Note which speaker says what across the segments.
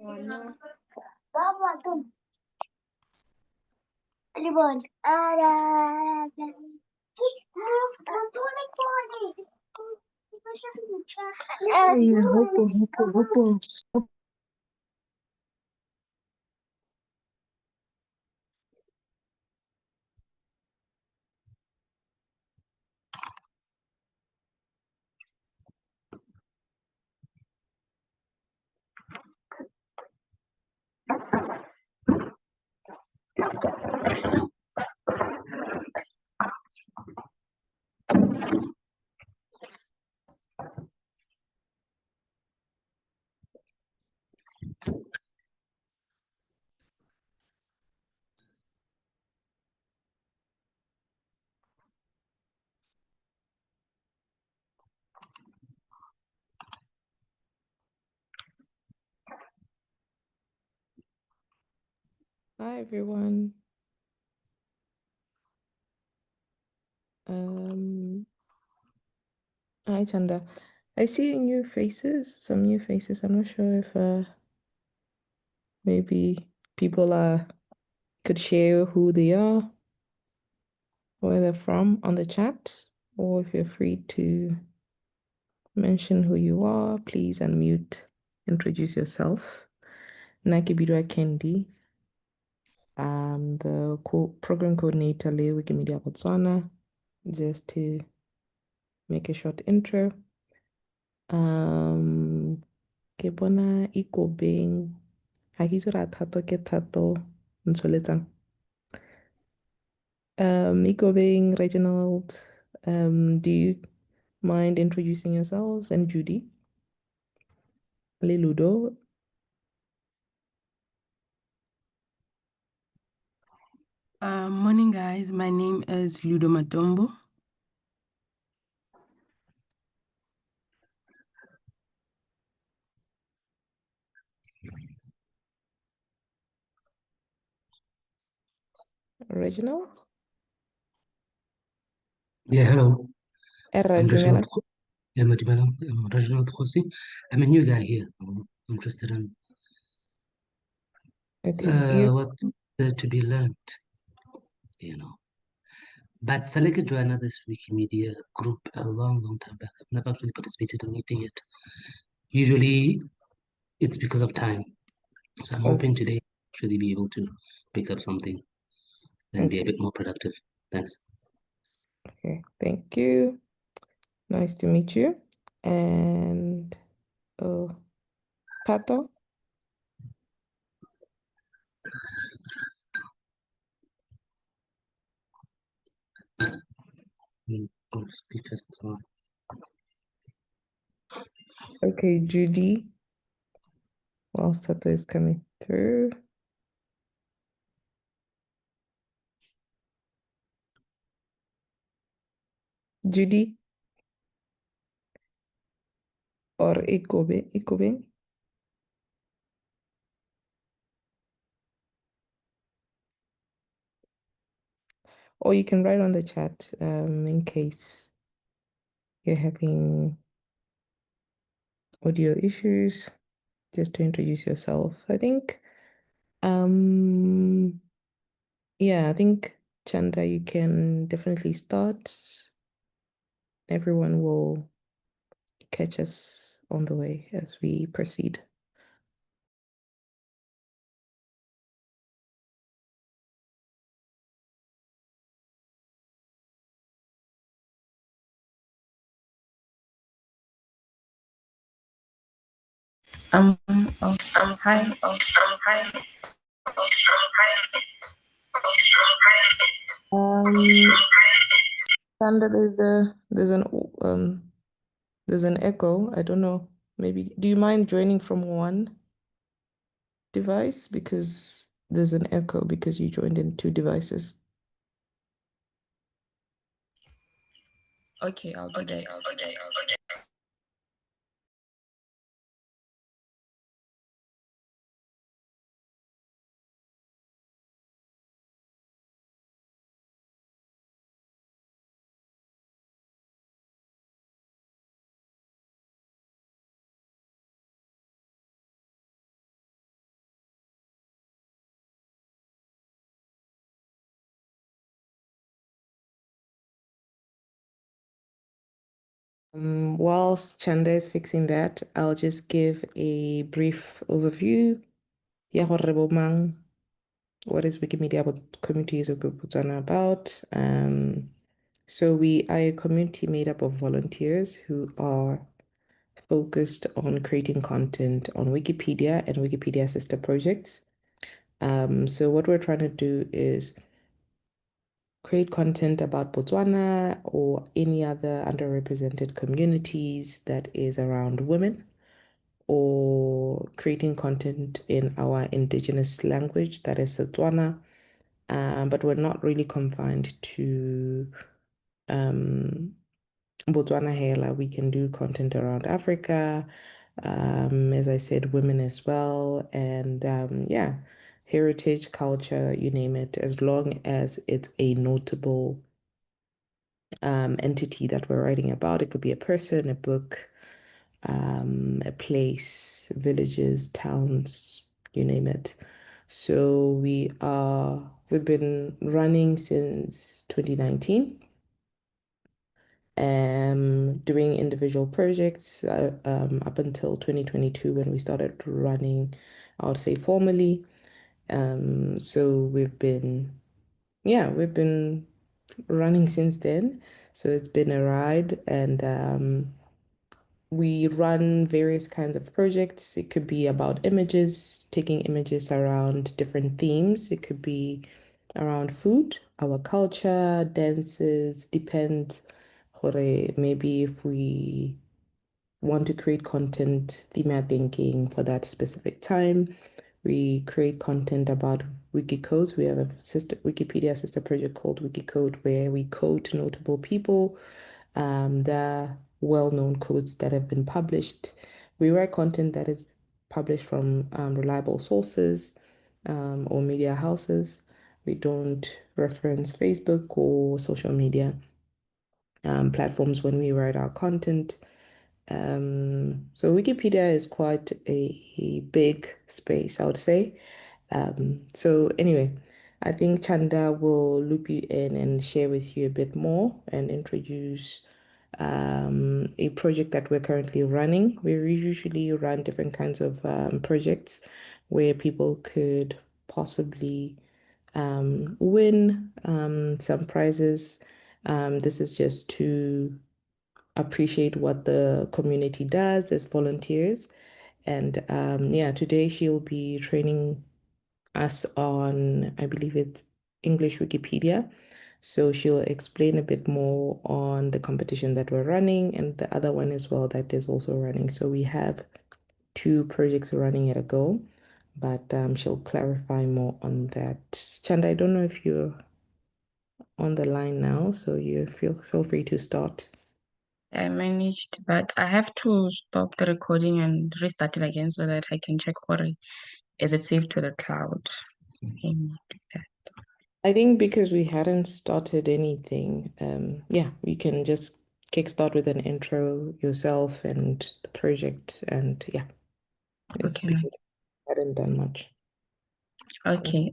Speaker 1: Uno. Baba, tu. Limón. Ara. No le pones. Ay, hopo.
Speaker 2: Hi everyone. Hi Chanda. I see new faces, some new faces. I'm not sure if maybe people could share who they are, where they're from on the chat, or if you're free to mention who you are, please unmute, introduce yourself. Nakibidwa Kendi. I'm the program coordinator le Wikimedia Botswana. Just to make a short intro. Ke bona Ikobeng ha ke itse ra thato ke thato ntsoletsang. Ikobeng, Reginald, do you mind introducing yourselves? And Judy? Le Ludo?
Speaker 3: Morning, guys. My name is Ludo Matombo.
Speaker 2: Reginald?
Speaker 4: Yeah, hello. I'm
Speaker 2: Reginald.
Speaker 4: I'm Reginald Khosi. I'm a new guy here. I'm interested in what's there to be learned, you know. But Salika joined this Wikimedia group a long time back. I've never actually participated in anything yet. Usually it's because of time. So I'm hoping today actually be able to pick up something and be a bit more productive. Thanks.
Speaker 2: Okay, thank you. Nice to meet you. And Tato?
Speaker 4: Speakers on.
Speaker 2: Okay, Judy. Whilst Tato is coming through. Judy? Or Ikobe? Or you can write on the chat in case you're having audio issues, just to introduce yourself. I think, yeah, I think, Chanda, you can definitely start. Everyone will catch us on the way as we proceed.
Speaker 3: Hi.
Speaker 2: Chanda, there's an echo. I don't know. Maybe, do you mind joining from one device? Because there's an echo because you joined in two devices.
Speaker 3: Okay, I'll do that.
Speaker 2: Whilst Chanda is fixing that, I'll just give a brief overview. Ya hore bo mang, what is Wikimedia about community user group Botswana about? So we are a community made up of volunteers who are focused on creating content on Wikipedia and Wikipedia sister projects. So what we're trying to do is create content about Botswana or any other underrepresented communities that is around women, or creating content in our indigenous language, that is Setswana. But we're not really confined to Botswana Hela. We can do content around Africa, as I said, women as well, and yeah, heritage, culture, you name it, as long as it's a notable entity that we're writing about. It could be a person, a book, a place, villages, towns, you name it. So we've been running since 2019, doing individual projects up until 2022 when we started running, I would say formally. So we've been running since then. So it's been a ride, and we run various kinds of projects. It could be about images, taking images around different themes. It could be around food, our culture, dances, depends. Maybe if we want to create content, theme thinking for that specific time. We create content about Wikicodes. We have a Wikipedia sister project called Wikicode where we quote notable people, the well-known quotes that have been published. We write content that is published from reliable sources or media houses. We don't reference Facebook or social media platforms when we write our content. So Wikipedia is quite a big space, I would say. So anyway, I think Chanda will loop you in and share with you a bit more and introduce a project that we're currently running. We usually run different kinds of projects where people could possibly win some prizes. This is just to appreciate what the community does as volunteers. And yeah, today she'll be training us on, I believe it's English Wikipedia. So she'll explain a bit more on the competition that we're running and the other one as well that is also running. So we have two projects running at a go, but she'll clarify more on that. Chanda, I don't know if you're on the line now, so you feel free to start.
Speaker 3: I managed, but I have to stop the recording and restart it again so that I can check is it saved to the cloud.
Speaker 2: I think because we hadn't started anything, yeah, we can just kickstart with an intro yourself and the project, and yeah, it's
Speaker 3: Okay.
Speaker 2: because we hadn't done much.
Speaker 3: Okay.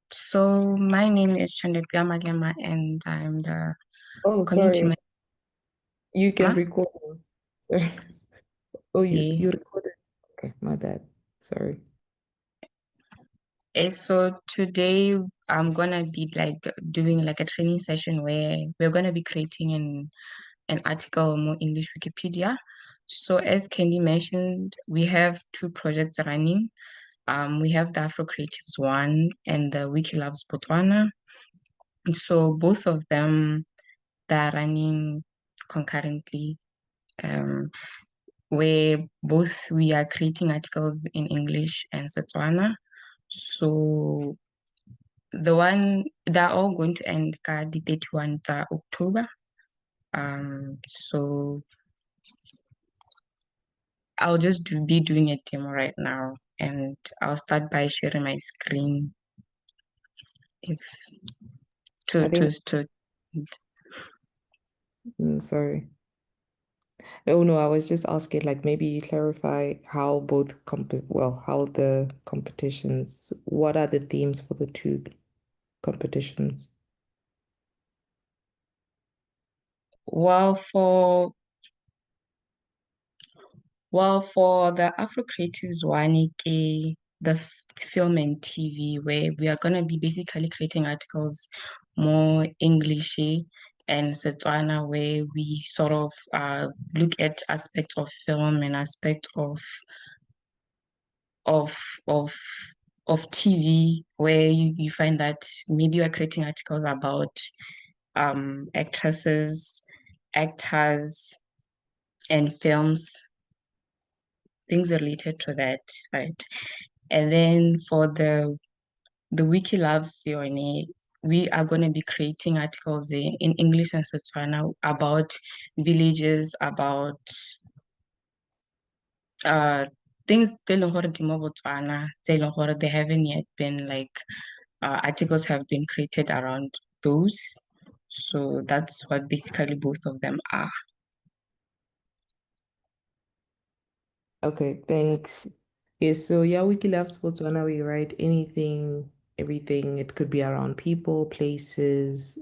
Speaker 3: So my name is Chandepia Magema, and I'm the
Speaker 2: Oh,
Speaker 3: community
Speaker 2: sorry, you can
Speaker 3: manager.
Speaker 2: record now. Sorry. Oh, you
Speaker 3: Okay.
Speaker 2: you recorded. Okay, my bad. Sorry.
Speaker 3: So today I'm gonna be like doing like a training session where we're gonna be creating an article on English Wikipedia. So as Candy mentioned, we have two projects running. We have the Afro Creatives one and the Wiki Loves Botswana. So both of them they're running concurrently. Where both we are creating articles in English and Setswana. So they're all going to end the 31 October. So I'll just be doing a demo right now, and I'll start by sharing my screen if
Speaker 2: I think,
Speaker 3: to
Speaker 2: sorry. Oh no, I was just asking, like maybe you clarify how how the competitions, what are the themes for the two competitions?
Speaker 3: well, Well, for the Afro Creatives one, the film and TV, where we are gonna be basically creating articles more Englishy and Setswana, where we sort of look at aspects of film and aspects of of of TV, where you find that maybe you are creating articles about actresses, actors, and films, things related to that, right? And then for the Wiki Loves Yone, we are going to be creating articles in English and Setswana about villages, about things tse e leng gore di mo Botswana, tse e leng gore they haven't yet been like articles have been created around those. So that's what basically both of them are.
Speaker 2: Okay, thanks. Yeah, so yeah, Wiki Loves Botswana, we write anything, everything. It could be around people, places,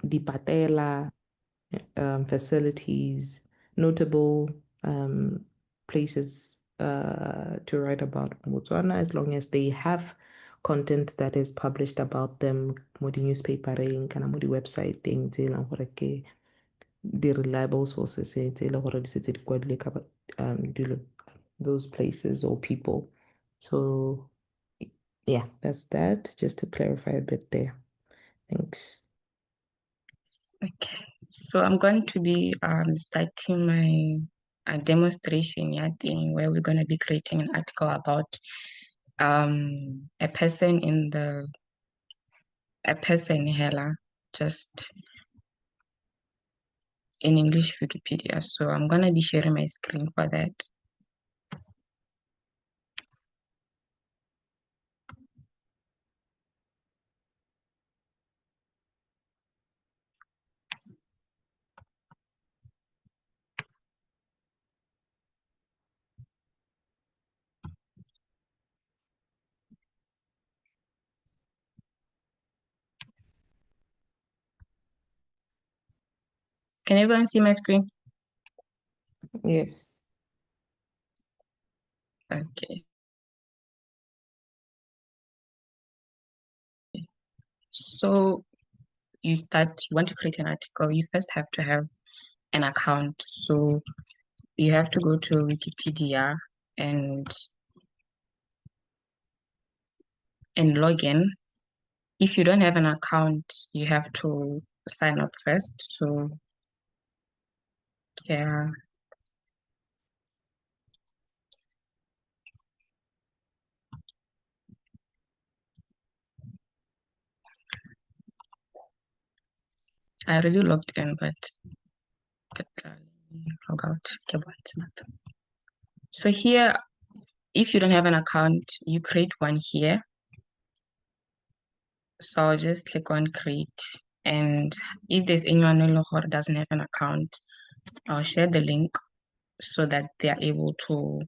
Speaker 2: dipatela, facilities, notable places to write about Botswana, as long as they have content that is published about them mo di-newspapering kana mo di-website thing tse e leng gore ke di-reliable sources tse e leng gore di setse di kwadilwe ka those places or people. So yeah, that's that. Just to clarify a bit there. Thanks.
Speaker 3: Okay, so I'm going to be starting my demonstration thing where we're going to be creating an article about a person hela, just in English Wikipedia. So I'm going to be sharing my screen for that. Can everyone see my screen?
Speaker 2: Yes.
Speaker 3: Okay. So you want to create an article, you first have to have an account. So you have to go to Wikipedia and log in. If you don't have an account, you have to sign up first. So yeah. I already logged in, but let me log out. So here, if you don't have an account, you create one here. So I'll just click on create. And if there's anyone who doesn't have an account, I'll share the link so that they are able to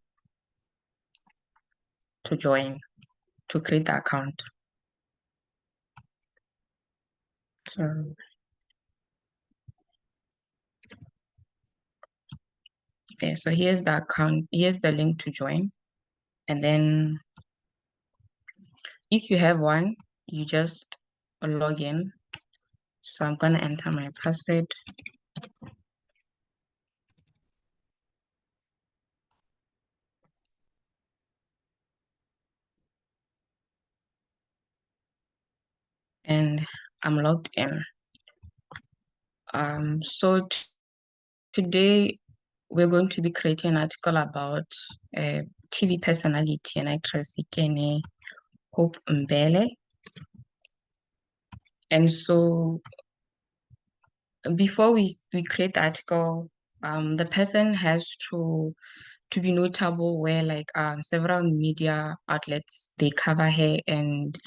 Speaker 3: join, to create the account. So okay, so here's the account, here's the link to join. And then if you have one, you just log in. So I'm gonna enter my password. And I'm logged in. So today we're going to be creating an article about a TV personality and actress Ikene Hope Mbele. And so before we create the article, the person has to be notable, where like several media outlets they cover her, and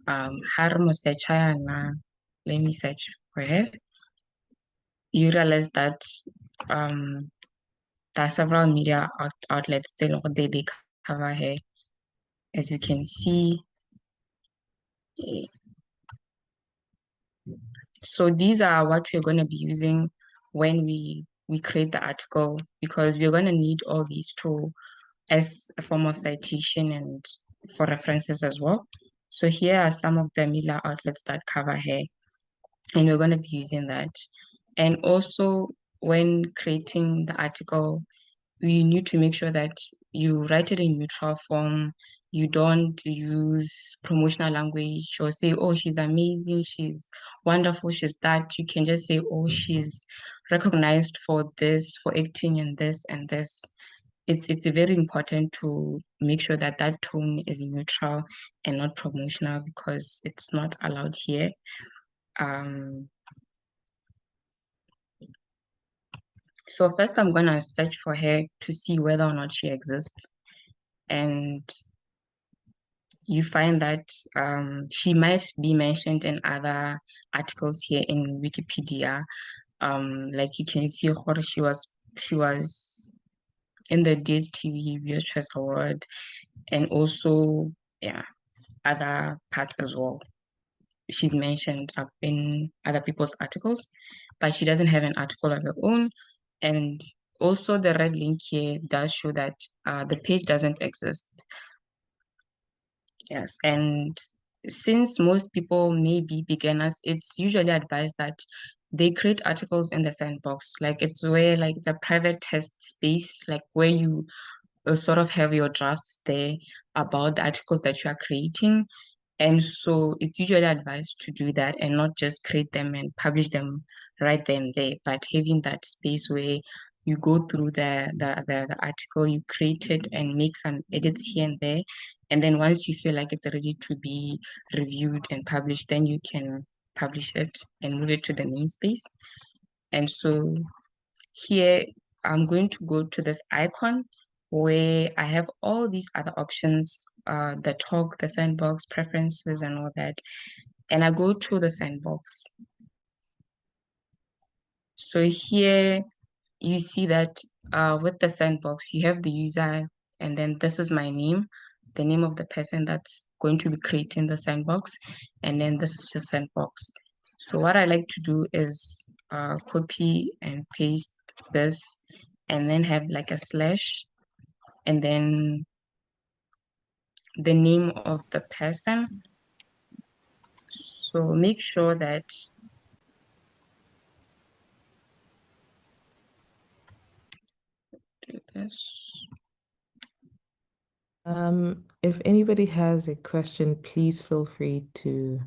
Speaker 3: let me search for her. You realize that there are several media outlets they cover her, as you can see. So these are what we're going to be using when we we create the article, because we're going to need all these tools as a form of citation and for references as well. So here are some of the media outlets that cover hair, and we're going to be using that. And also, when creating the article, we need to make sure that you write it in neutral form. You don't use promotional language or say, oh, she's amazing, she's wonderful, she's that. You can just say, oh, she's recognized for this, for acting in this and this. It's very important to make sure that that tone is neutral and not promotional, because it's not allowed here. So first I'm gonna search for her to see whether or not she exists. And you find that she might be mentioned in other articles here in Wikipedia. Like you can see her, she was in the DSTV Viewer's Choice Award, and also other parts as well. She's mentioned up in other people's articles, but she doesn't have an article of her own. And also the red link here does show that the page doesn't exist. Yes, and since most people may be beginners, it's usually advised that they create articles in the sandbox. Like it's where like it's a private test space, like where you sort of have your drafts there about the articles that you are creating. And so it's usually advised to do that and not just create them and publish them right then there, but having that space where you go through the article, you create it and make some edits here and there. And then once you feel like it's ready to be reviewed and published, then you can publish it and move it to the main space. And so here I'm going to go to this icon where I have all these other options, the talk, the sandbox, preferences, and all that. And I go to the sandbox. So here you see that with the sandbox, you have the user, and then this is my name, the name of the person that's going to be creating the sandbox, and then this is the sandbox. So what I like to do is copy and paste this, and then have like a slash, and then the name of the person. So make sure that do this.
Speaker 2: If anybody has a question, please feel free to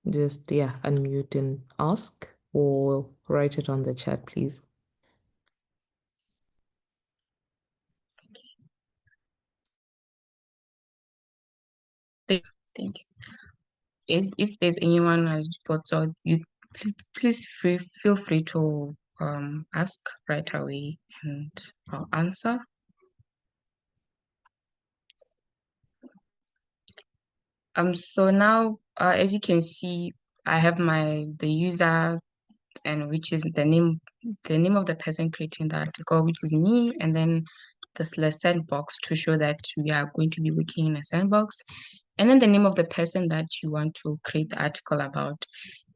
Speaker 2: just unmute and ask, or write it on the chat, please.
Speaker 3: Thank you. If there's anyone who has spots out, you please feel free to ask right away and I'll answer. So now as you can see, I have the user, and which is the name of the person creating the article, which is me, and then the sandbox to show that we are going to be working in a sandbox, and then the name of the person that you want to create the article about.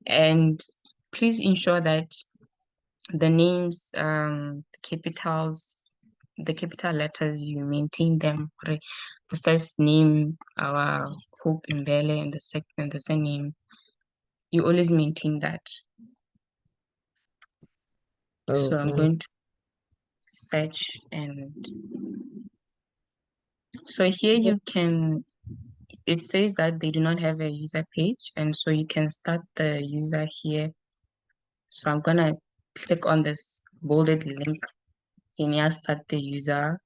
Speaker 3: And please ensure that the names, the capitals, the capital letters, you maintain them. The first name, our Hope Mbele, and the surname, you always maintain that. So I'm going to search, and so here you can, it says that they do not have a user page, and so you can start the user here. So I'm gonna click on this bolded link and here start the user.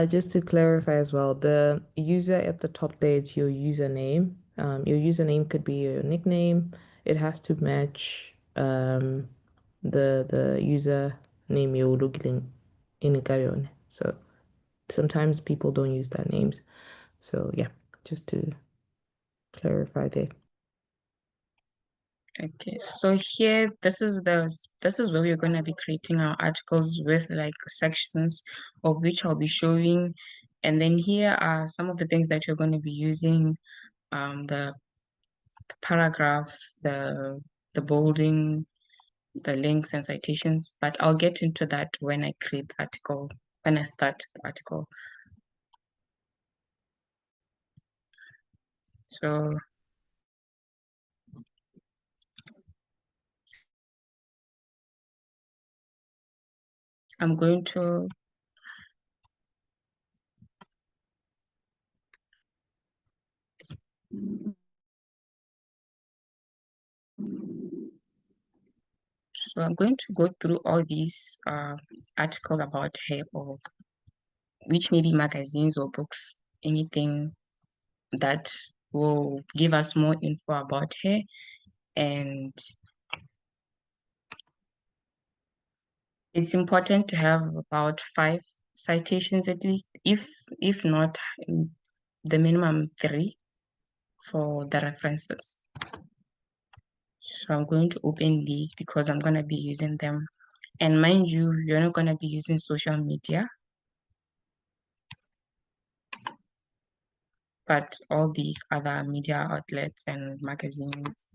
Speaker 2: Just to clarify as well, the user at the top there is your username. Your username could be your nickname. It has to match the username you're looking in Gayon. So sometimes people don't use their names. So yeah, just to clarify there.
Speaker 3: Okay, so here this is where we're going to be creating our articles with like sections of which I'll be showing, and then here are some of the things that you're going to be using, the paragraph, the bolding, the links and citations, but I'll get into that when I create the article, when I start the article. So I'm going to go through all these articles about hair, or which may be magazines or books, anything that will give us more info about hair. And it's important to have about 5 citations at least, if not the minimum 3 for the references. So I'm going to open these because I'm going to be using them. And mind you, you're not going to be using social media, but all these other media outlets and magazines.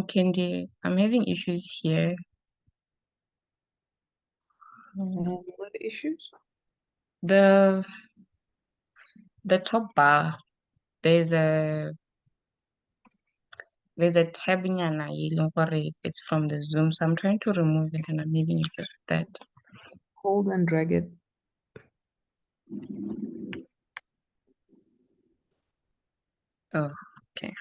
Speaker 3: Candy, I'm having issues here.
Speaker 2: What issues?
Speaker 3: The top bar, there's a tab nyana it's from the Zoom, so I'm trying to remove it and I'm having issues with that.
Speaker 2: Hold and drag it.
Speaker 3: Oh, okay.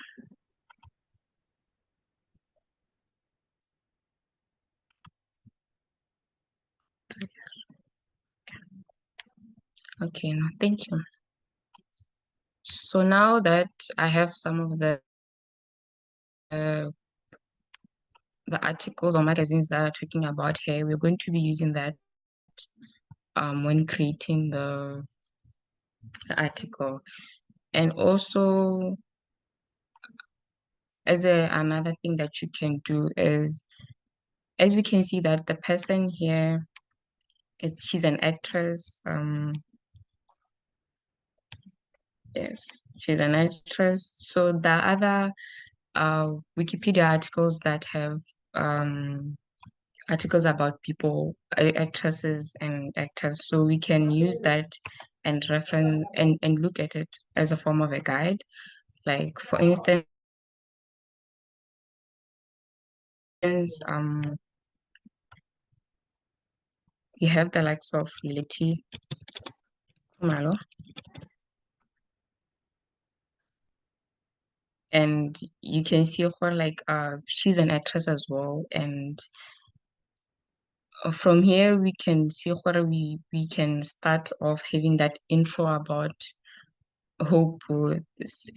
Speaker 3: Okay, no, thank you. So now that I have some of the articles or magazines that are talking about hair, we're going to be using that when creating the article. And also, as another thing that you can do is, as we can see that the person here, she's an actress. Yes, she's an actress. So the other Wikipedia articles that have articles about people, actresses and actors. So we can use that and reference and look at it as a form of a guide. Like for instance, you have the likes of Leti Kumalo, and you can see her like she's an actress as well. And from here we can see where we can start off having that intro about Hope,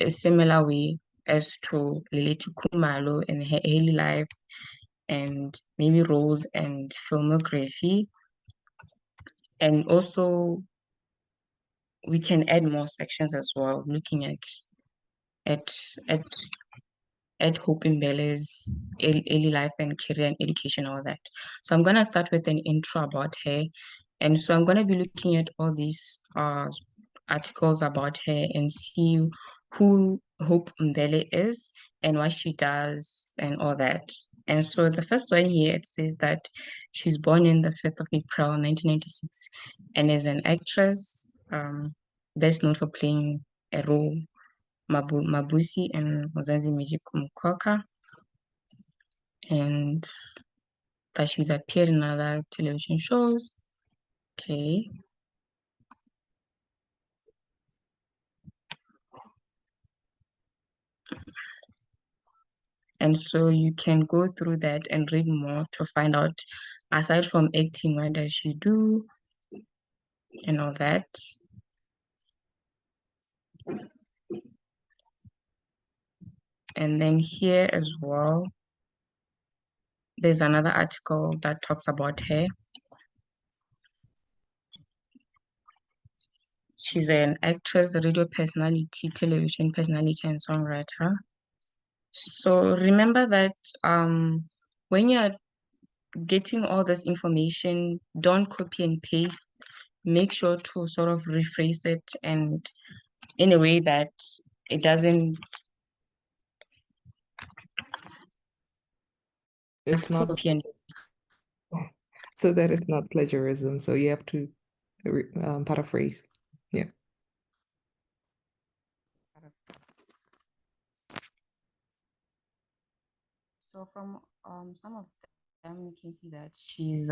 Speaker 3: a similar way as to Leleti Kumalo and her early life, and maybe roles and filmography. And also we can add more sections as well, looking at at at Hope Mbele's early life and career and education, all that. So I'm gonna start with an intro about her. And so I'm gonna be looking at all these articles about her and see who Hope Mbele is and what she does and all that. And so the first one here, it says that she's born in the 5th of April, 1996, and is an actress, best known for playing a role Mabusi and Muzazi Miji Kumkoka, and that she's appeared in other television shows. Okay. And so you can go through that and read more to find out, aside from acting, what does she do and all that. And then here as well, there's another article that talks about her. She's an actress, radio personality, television personality, and songwriter. So remember that when you're getting all this information, don't copy and paste. Make sure to sort of rephrase it and in a way that it doesn't
Speaker 2: It's not
Speaker 3: copy and
Speaker 2: so that is not plagiarism. So you have to paraphrase. Yeah.
Speaker 3: so from some of them you can see that she's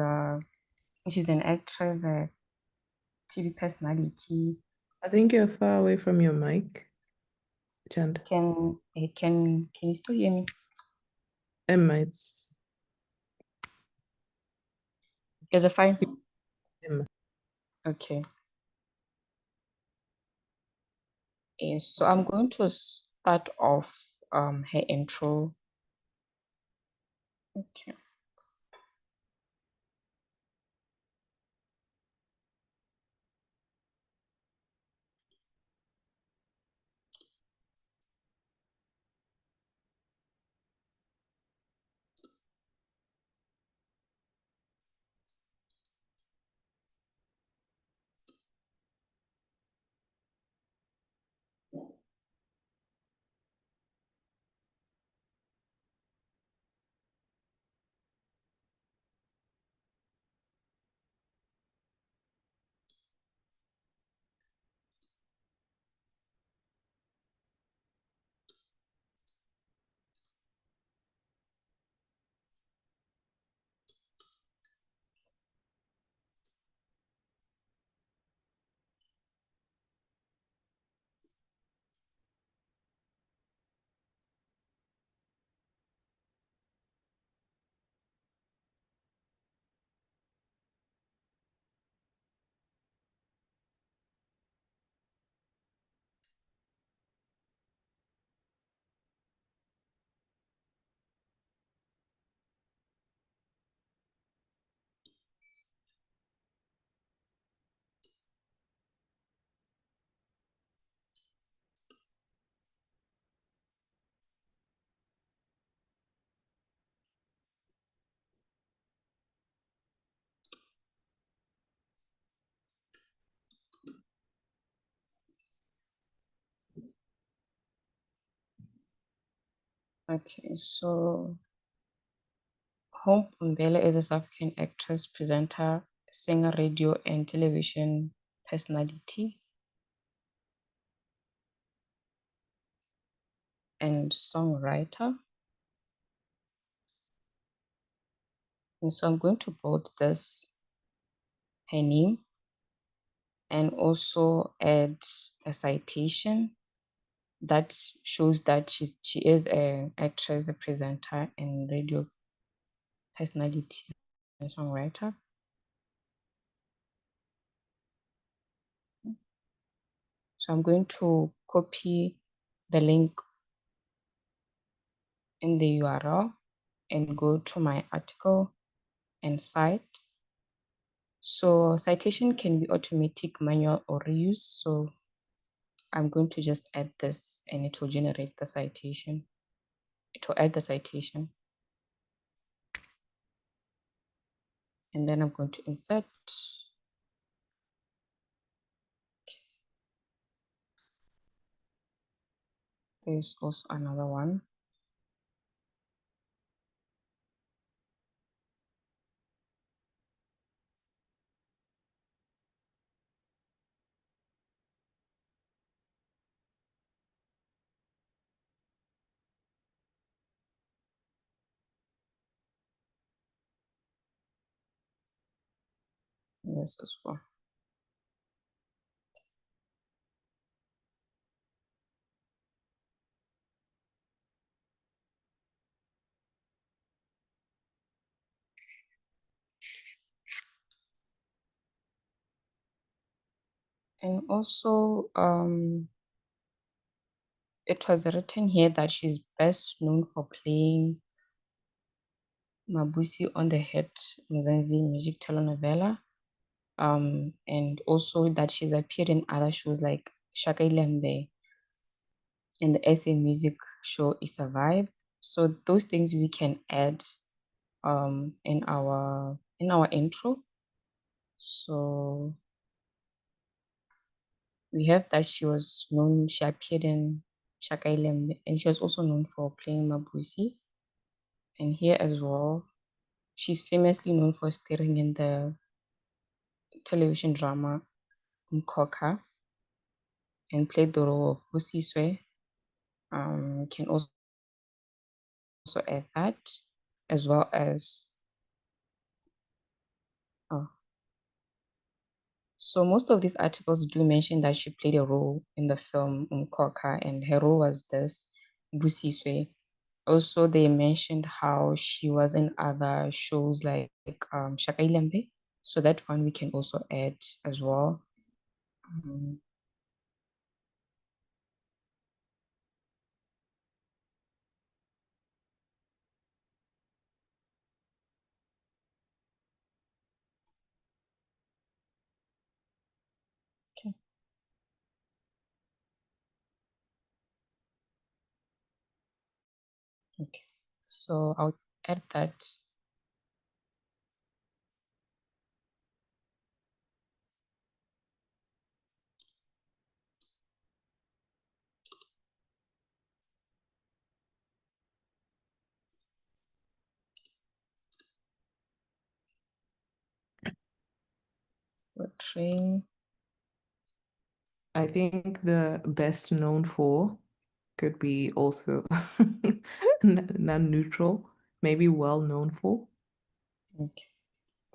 Speaker 3: an actress, a TV personality.
Speaker 2: I think you're far away from your mic, Chand.
Speaker 3: Can you still hear me?
Speaker 2: Emma,
Speaker 3: Is it fine?
Speaker 2: Emma.
Speaker 3: Okay. Yes, so I'm going to start off her intro. Okay. Okay, so Hope Mbele is a South African actress, presenter, singer, radio and television personality, and songwriter. And so I'm going to bold this, her name, and also add a citation that shows that she is an actress, a presenter, and radio personality and songwriter. So I'm going to copy the link in the URL and go to my article and cite. So citation can be automatic, manual, or reuse. So I'm going to just add this and it will generate the citation. it will add the citation. And then I'm going to insert. There's also another one. This as well. And also, it was written here that she's best known for playing Mabusi on the hit Mzansi music telenovela. And also that she's appeared in other shows like Shaka Ilembe and the SA music show Is Survive. So those things we can add in our intro. So we have that she appeared in Shaka Ilembe, and she was also known for playing Mabusi. And here as well, she's famously known for starring in the television drama Mkoka and played the role of Busiswe. Can also add that, as well as so most of these articles do mention that she played a role in the film Mkoka, and her role was this Busiswe. Also, they mentioned how she was in other shows like Shaka Ilembe. So that one we can also add as well. Okay. Okay. So I'll add that. Portraying.
Speaker 2: I think the best known for could be also non-neutral, maybe well known for.
Speaker 3: Okay.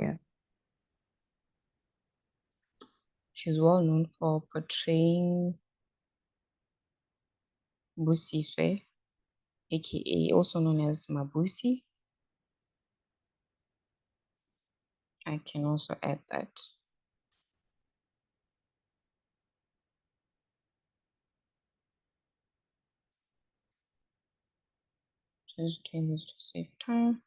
Speaker 2: Yeah.
Speaker 3: She's well known for portraying Busiswe, aka also known as Mabusi. I can also add that. Just doing this to save time.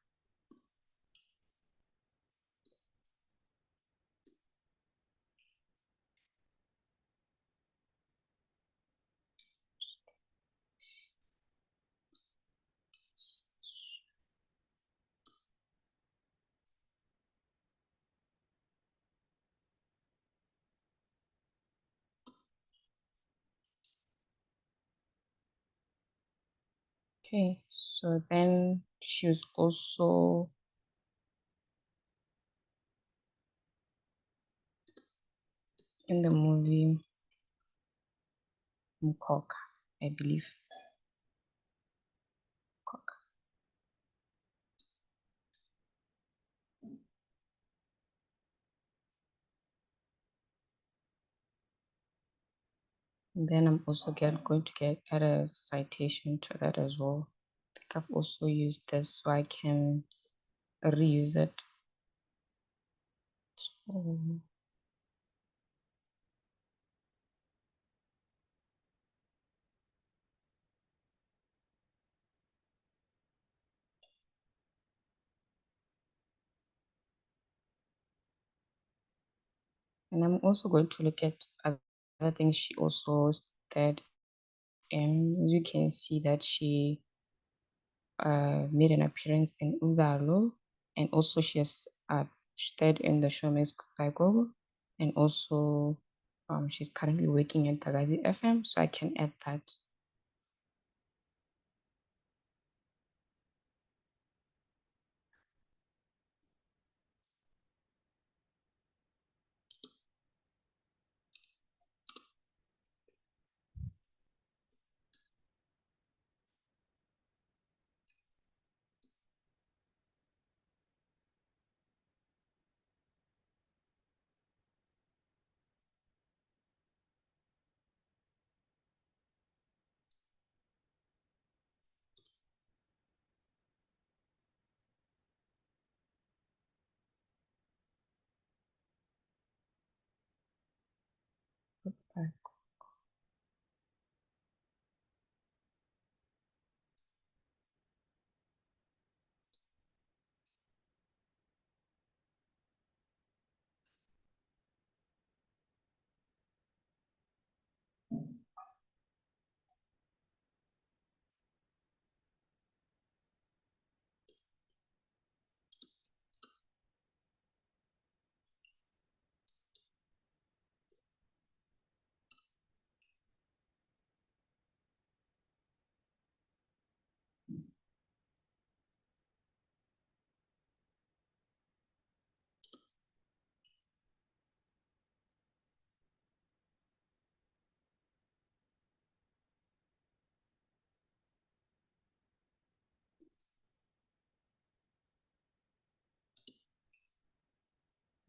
Speaker 3: Okay, so then she was also in the movie Mkoka, I believe. Mkoka. And then I'm also going to add a citation to that as well. I think I've also used this so I can reuse it. So, and I'm also going to look at other things she also said. And as you can see that she made an appearance in Uzalo, and also she has starred in the show Miss by Gogo, and also she's currently working at Tagazi FM, so I can add that.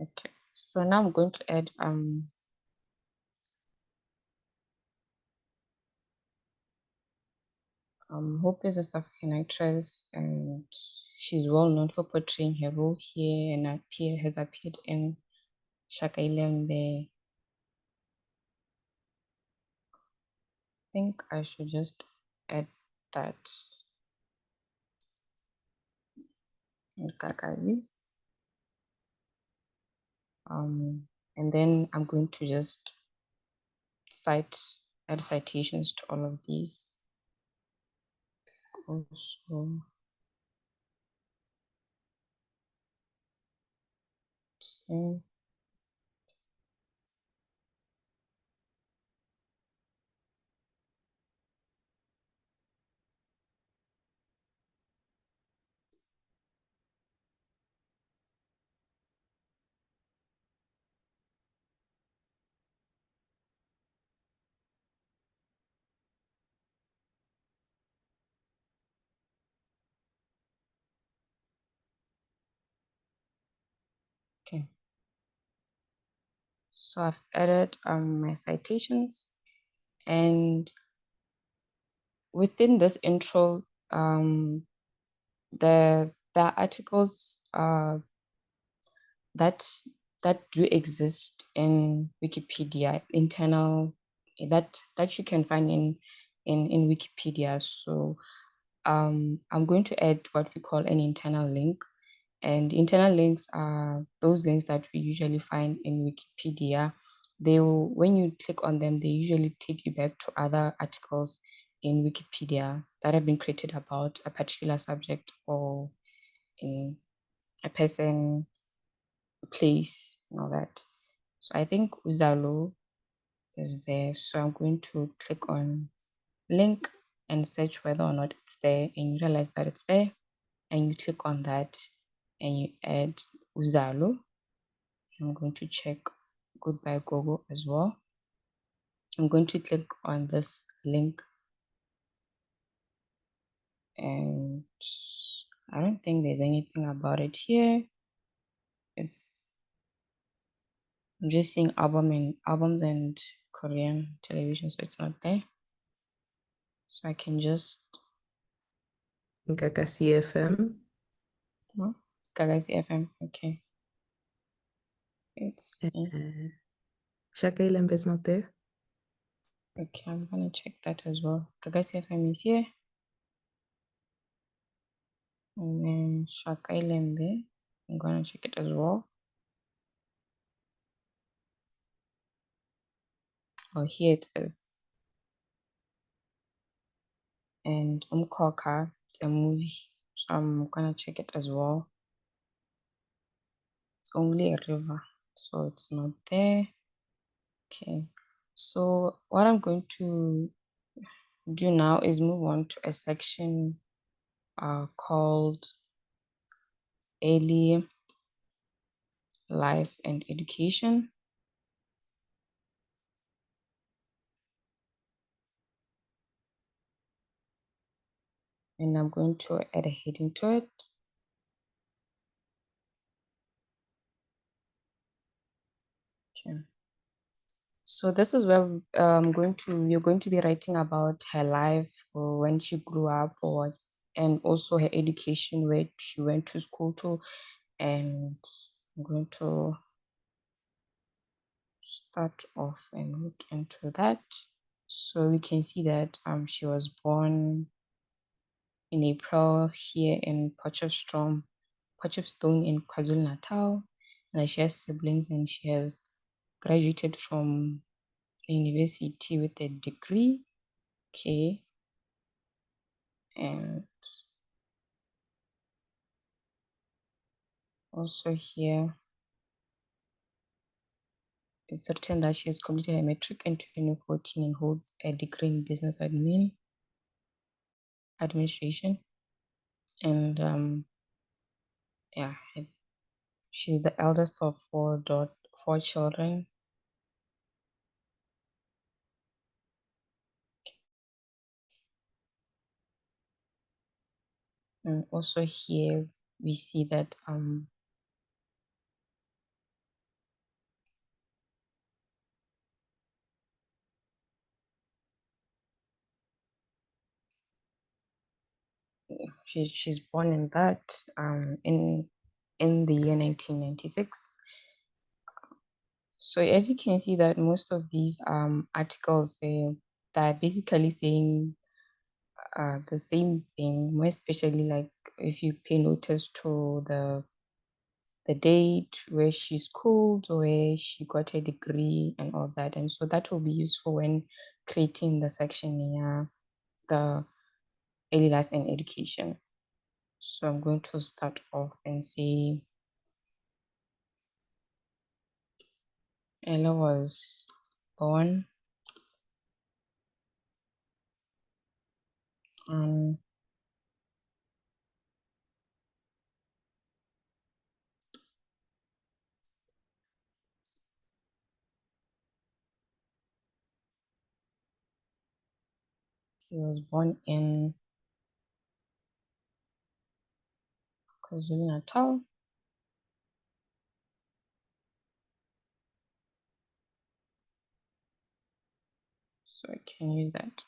Speaker 3: Okay, so now I'm going to add Hope is a South African actress, and she's well known for portraying her role here, and has appeared in Shaka Ilembe. I think I should just add that. Kakazi. And then I'm going to just add citations to all of these. Also, so okay. So I've added my citations, and within this intro, the articles that do exist in Wikipedia, internal that you can find in Wikipedia. So I'm going to add what we call an internal link. And internal links are those links that we usually find in Wikipedia. When you click on them, they usually take you back to other articles in Wikipedia that have been created about a particular subject or in a person, a place, and all that. So I think Uzalo is there. So I'm going to click on link and search whether or not it's there, and you realize that it's there, and you click on that and you add Uzalo. I'm going to check Goodbye Google as well. I'm going to click on this link, and I don't think there's anything about it here. I'm just seeing albums and Korean television, so it's not there. So I can just
Speaker 2: Gagasi FM.
Speaker 3: Galaxy FM. Okay. It's
Speaker 2: Shaka Ilembe is not there.
Speaker 3: okay. I'm gonna check that as well. Galaxy FM is here, and then Shaka Ilembe. I'm gonna check it as well. Oh, here it is. And Umkoka It's a movie, so I'm gonna check it as well. It's only a river, so it's not there. Okay, so what I'm going to do now is move on to a section called Early Life and Education. And I'm going to add a heading to it. Okay. So this is where you're going to be writing about her life or when she grew up or and also her education, where she went to school to, and I'm going to start off and look into that. So we can see that she was born in April here in Potchefstroom, Potchefstroom in KwaZulu-Natal, and she has siblings and she has graduated from the university with a degree. Okay. And also here it's written that she has completed a matric in 2014 and holds a degree in business administration. And yeah, she's the eldest of four children. And also here we see that she's born in that in the year 1996. So as you can see that most of these articles they're basically saying the same thing, more especially like if you pay notice to the date where she schooled, where she got her degree and all that. And so that will be useful when creating the section here, the early life and education. So I'm going to start off and say Ella was born on he was born in KwaZulu-Natal. So I can use that.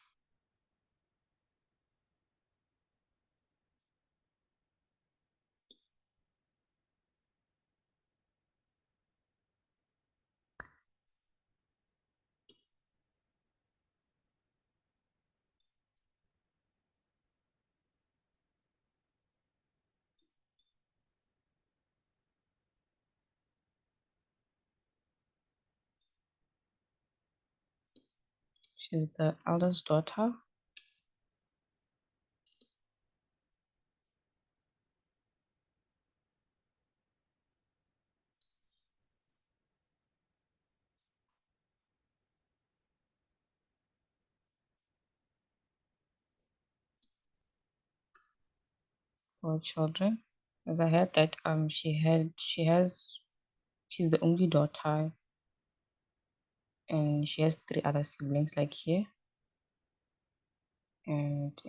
Speaker 3: She's the eldest daughter. Four children. As I heard that she's the only daughter and she has three other siblings like here. And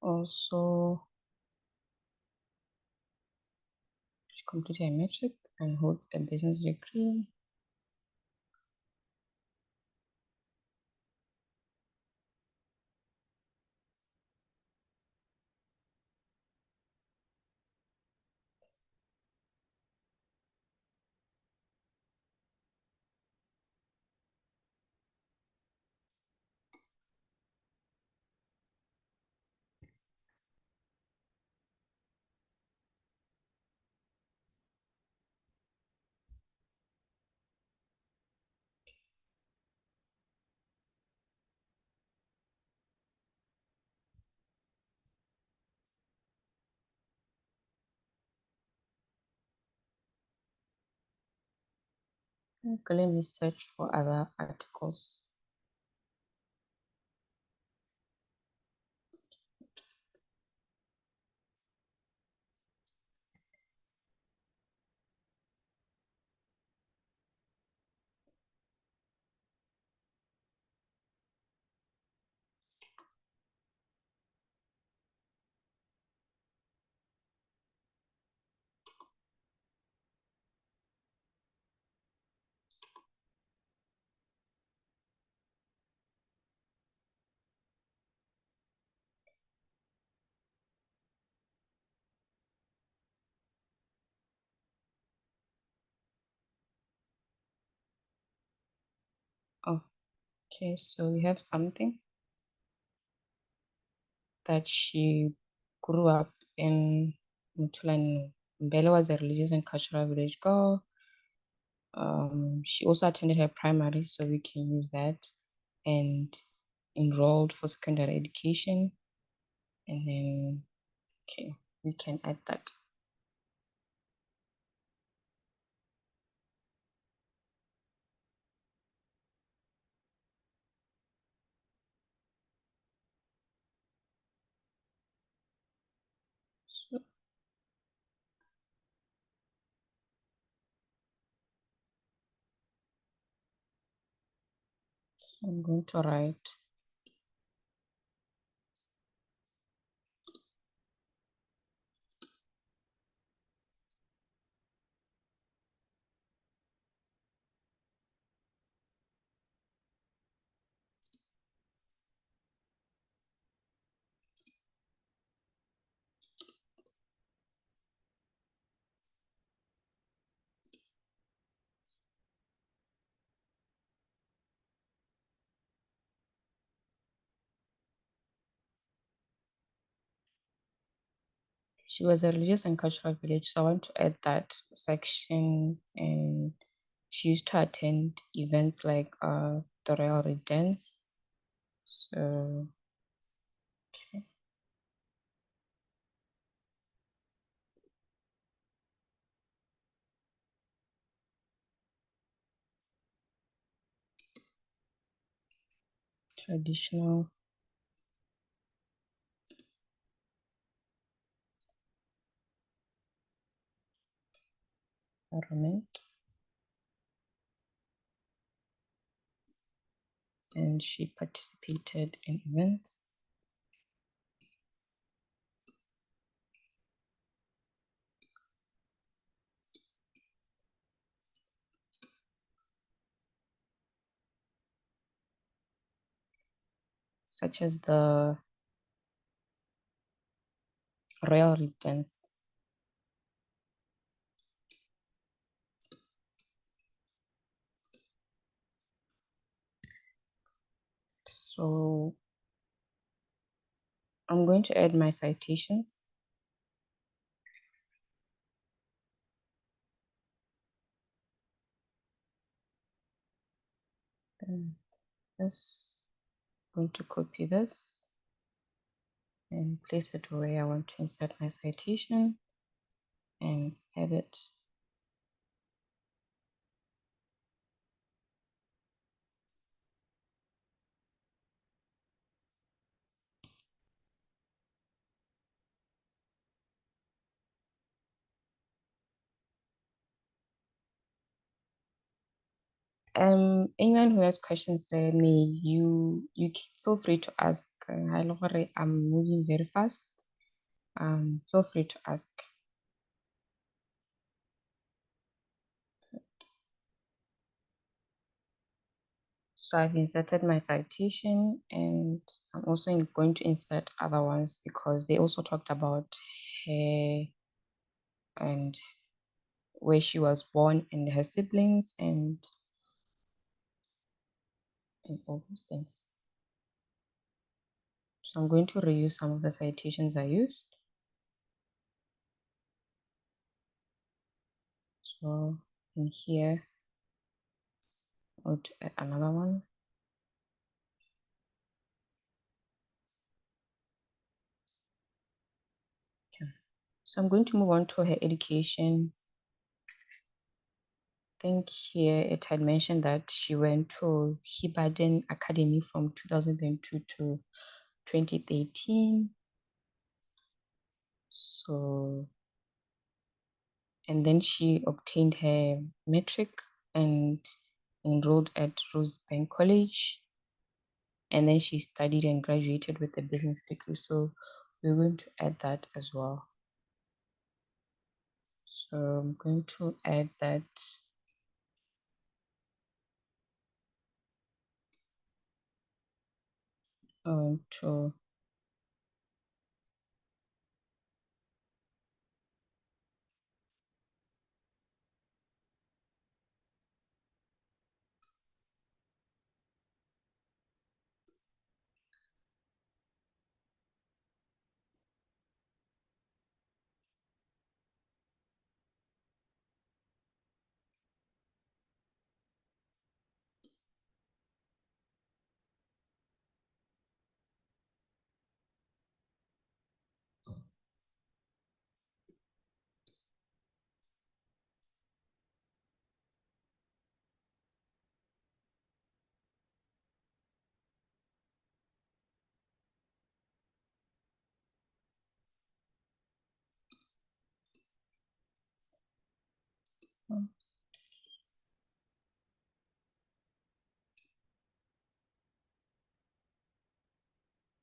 Speaker 3: also she completed a matric and holds a business degree. Okay, let me search for other articles. Oh, okay, so we have something that she grew up in Mutulani. Mbele was a religious and cultural village girl. She also attended her primary, so we can use that, and enrolled for secondary education. And then, okay, we can add that. So I'm going to write she was a religious and cultural village, so I want to add that section. And she used to attend events like the Royal Red Dance. So okay. Traditional environment, and she participated in events such as the Royal Red Dance. So I'm going to add my citations. Then this, I'm going to copy this and place it where I want to insert my citation and edit. Anyone who has questions there, feel free to ask. I'm moving very fast. Feel free to ask. So I've inserted my citation, and I'm also going to insert other ones because they also talked about her and where she was born and her siblings and all those things. So I'm going to reuse some of the citations I used. So in here, I'll add another one. Okay. So I'm going to move on to her education think here it had mentioned that she went to Hibaden Academy from 2002 to 2013. So, and then she obtained her metric and enrolled at Rosebank College. And then she studied and graduated with a business degree. So we're going to add that as well. So I'm going to add that to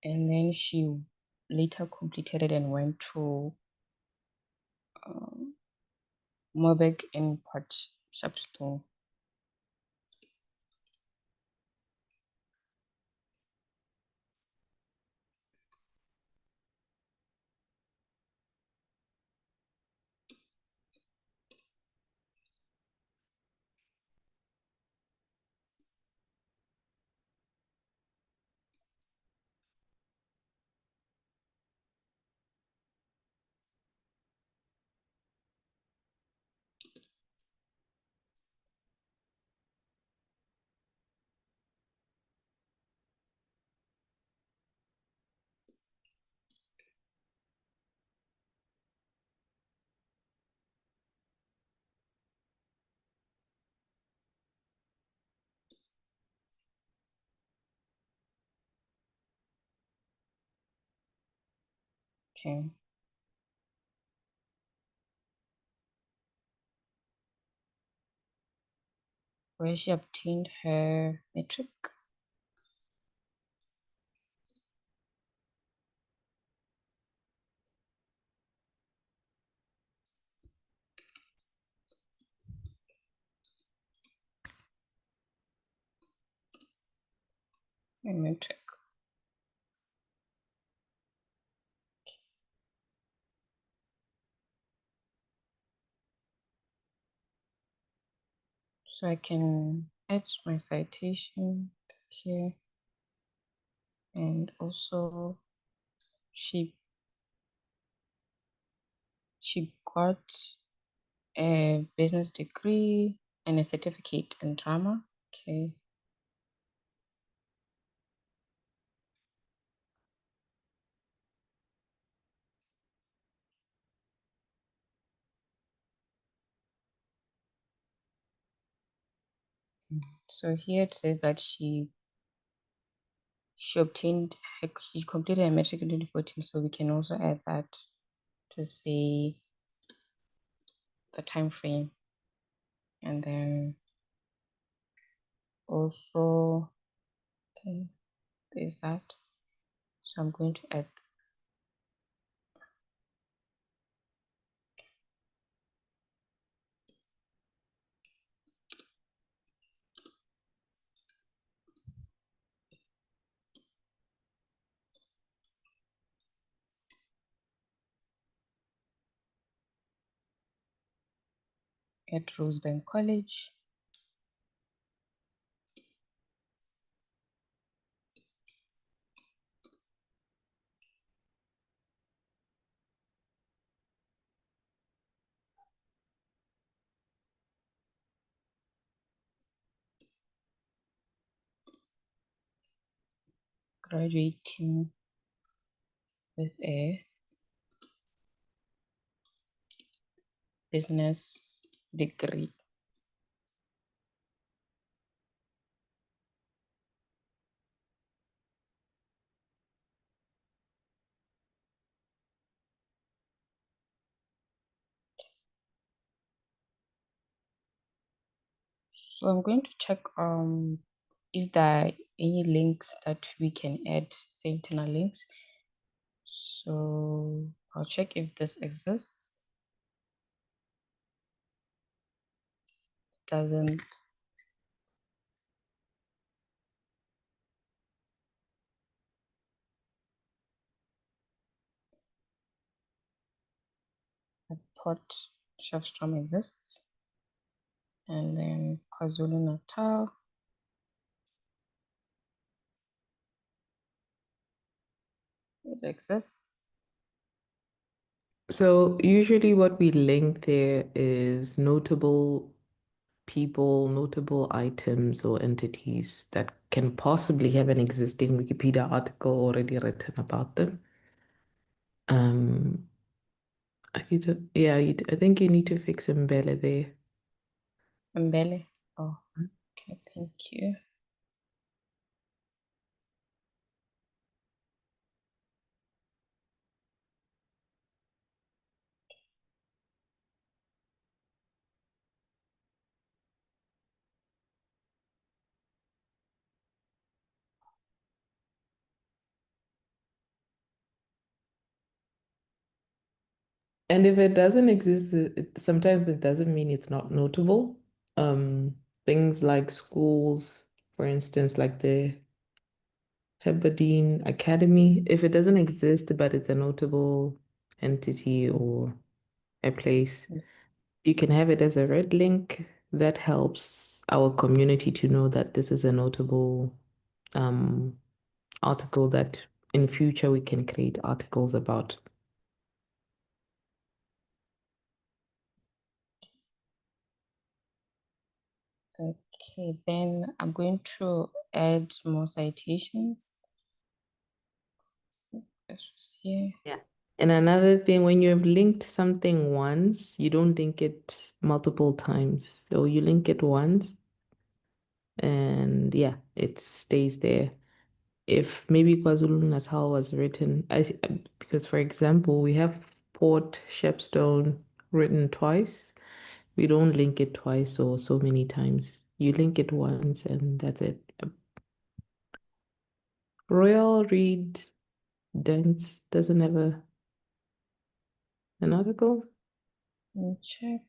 Speaker 3: and then she later completed it and went to Mobeck in Port Shepstone. Okay. Where she obtained her metric. Metric. So I can add my citation here, and also she got a business degree and a certificate in drama. Okay. So here it says that she obtained she completed a metric in 2014, so we can also add that to say the time frame. And then also, okay, there's that. So I'm going to add at Rosebank College. Graduating with a business degree. So I'm going to check if there are any links that we can add, say internal links. So I'll check if this exists. Doesn't. Port Shafstrom exists. And then KwaZulu Natal. It exists.
Speaker 2: So usually what we link there is notable people, notable items or entities that can possibly have an existing Wikipedia article already written about them. Um, I think you need to fix Mbele there.
Speaker 3: Mbele. Oh, okay, thank you.
Speaker 2: And if it doesn't exist, sometimes it doesn't mean it's not notable. Things like schools, for instance, like the Hebridean Academy, if it doesn't exist, but it's a notable entity or a place,
Speaker 3: Mm.
Speaker 2: you can have it as a red link. That helps our community to know that this is a notable article that in future we can create articles about.
Speaker 3: Okay, then I'm going to add more citations. This was here.
Speaker 2: Yeah. And another thing, when you have linked something once, you don't link it multiple times. So you link it once and yeah, it stays there. If maybe KwaZulu Natal was written, because for example, we have Port Shepstone written twice. We don't link it twice or so many times. You link it once and that's it. Royal Reed Dance doesn't have an article.
Speaker 3: Let me check.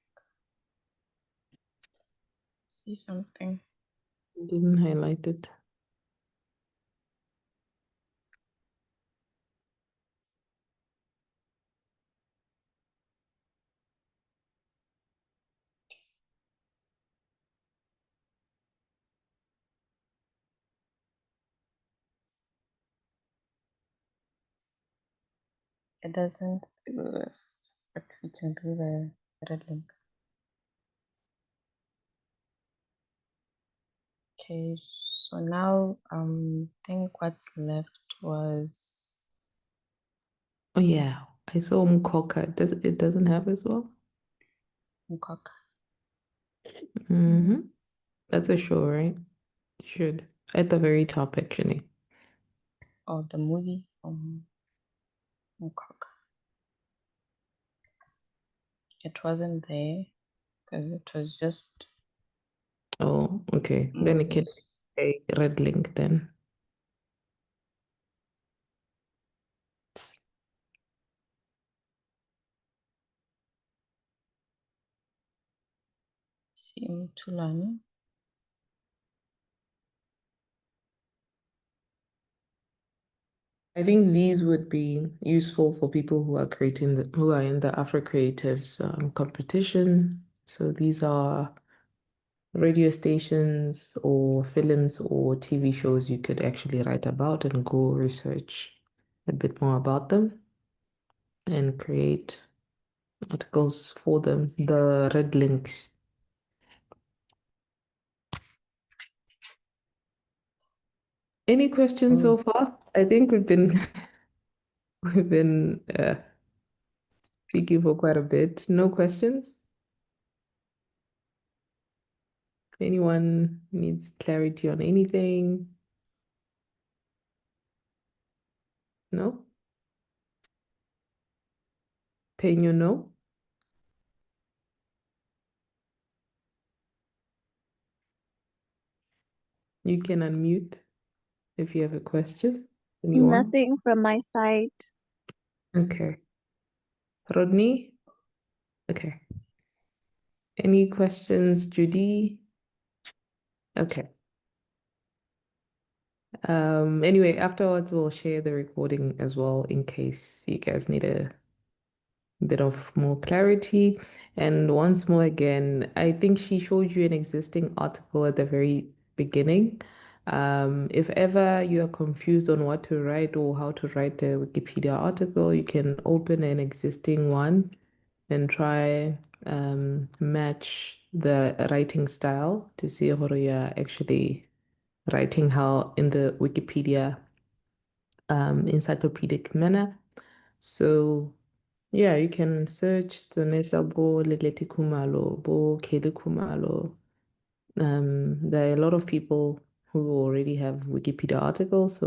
Speaker 3: See something.
Speaker 2: Didn't highlight it.
Speaker 3: It doesn't exist, but we can do the red link. Okay, so now I think what's left was
Speaker 2: Oh yeah, I saw Mkoka. It doesn't have as well?
Speaker 3: Mkok.
Speaker 2: Mm-hmm. That's a show, right? Should. At the very top, actually.
Speaker 3: Or the movie Mkok. It wasn't there because it was just
Speaker 2: Oh, okay. Then it can
Speaker 3: movies.
Speaker 2: be a red link then.
Speaker 3: Sim Tulani.
Speaker 2: I think these would be useful for people who are who are in the Afro Creatives competition. So these are radio stations or films or TV shows you could actually write about and go research a bit more about them and create articles for them. The red links. Any questions so far? I think we've been we've been speaking for quite a bit. No questions? Anyone needs clarity on anything? No? Peño, no? You can unmute if you have a question. Anyone?
Speaker 5: Nothing from my side.
Speaker 2: Okay. Rodney? Okay. Any questions, Judy? Okay. Anyway, afterwards we'll share the recording as well in case you guys need a bit of more clarity. And once more again, I think she showed you an existing article at the very beginning. If ever you are confused on what to write or how to write a Wikipedia article, you can open an existing one and try match the writing style to see how you're actually writing how in the Wikipedia encyclopedic manner. So yeah, you can search Toneta Bo Leleti Kumalo, Bo Kele Kumalo. There are a lot of people who already have Wikipedia articles,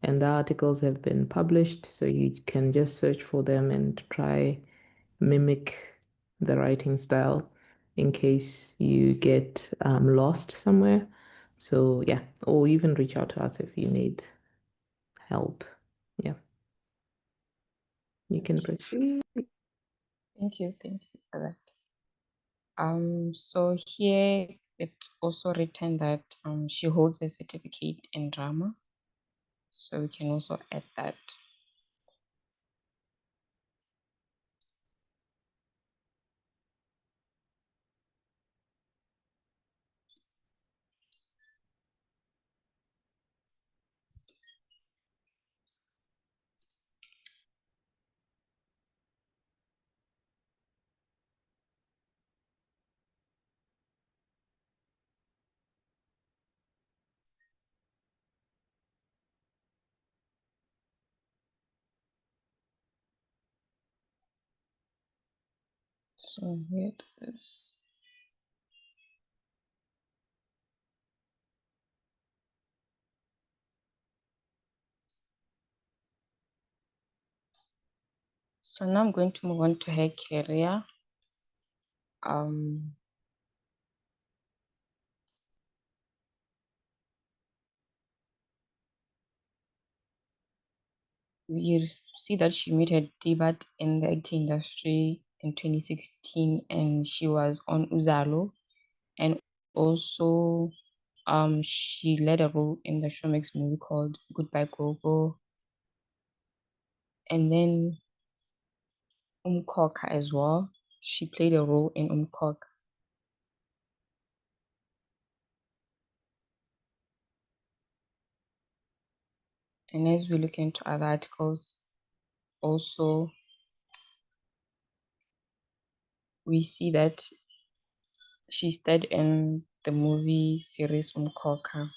Speaker 2: and the articles have been published, so you can just search for them and try mimic the writing style in case you get lost somewhere. So yeah, or even reach out to us if you need help. Yeah, you can proceed.
Speaker 3: Thank you for that. So here it's also written that she holds a certificate in drama. So we can also add that. So here it is. So now I'm going to move on to her career. We see that she made her debut in the acting industry in 2016, and she was on Uzalo, and also she led a role in the Showmax movie called Goodbye Gogo, and then Umkoka as well. She played a role in Umkoka. And as we look into other articles, also we see that she starred in the movie series Umkoka.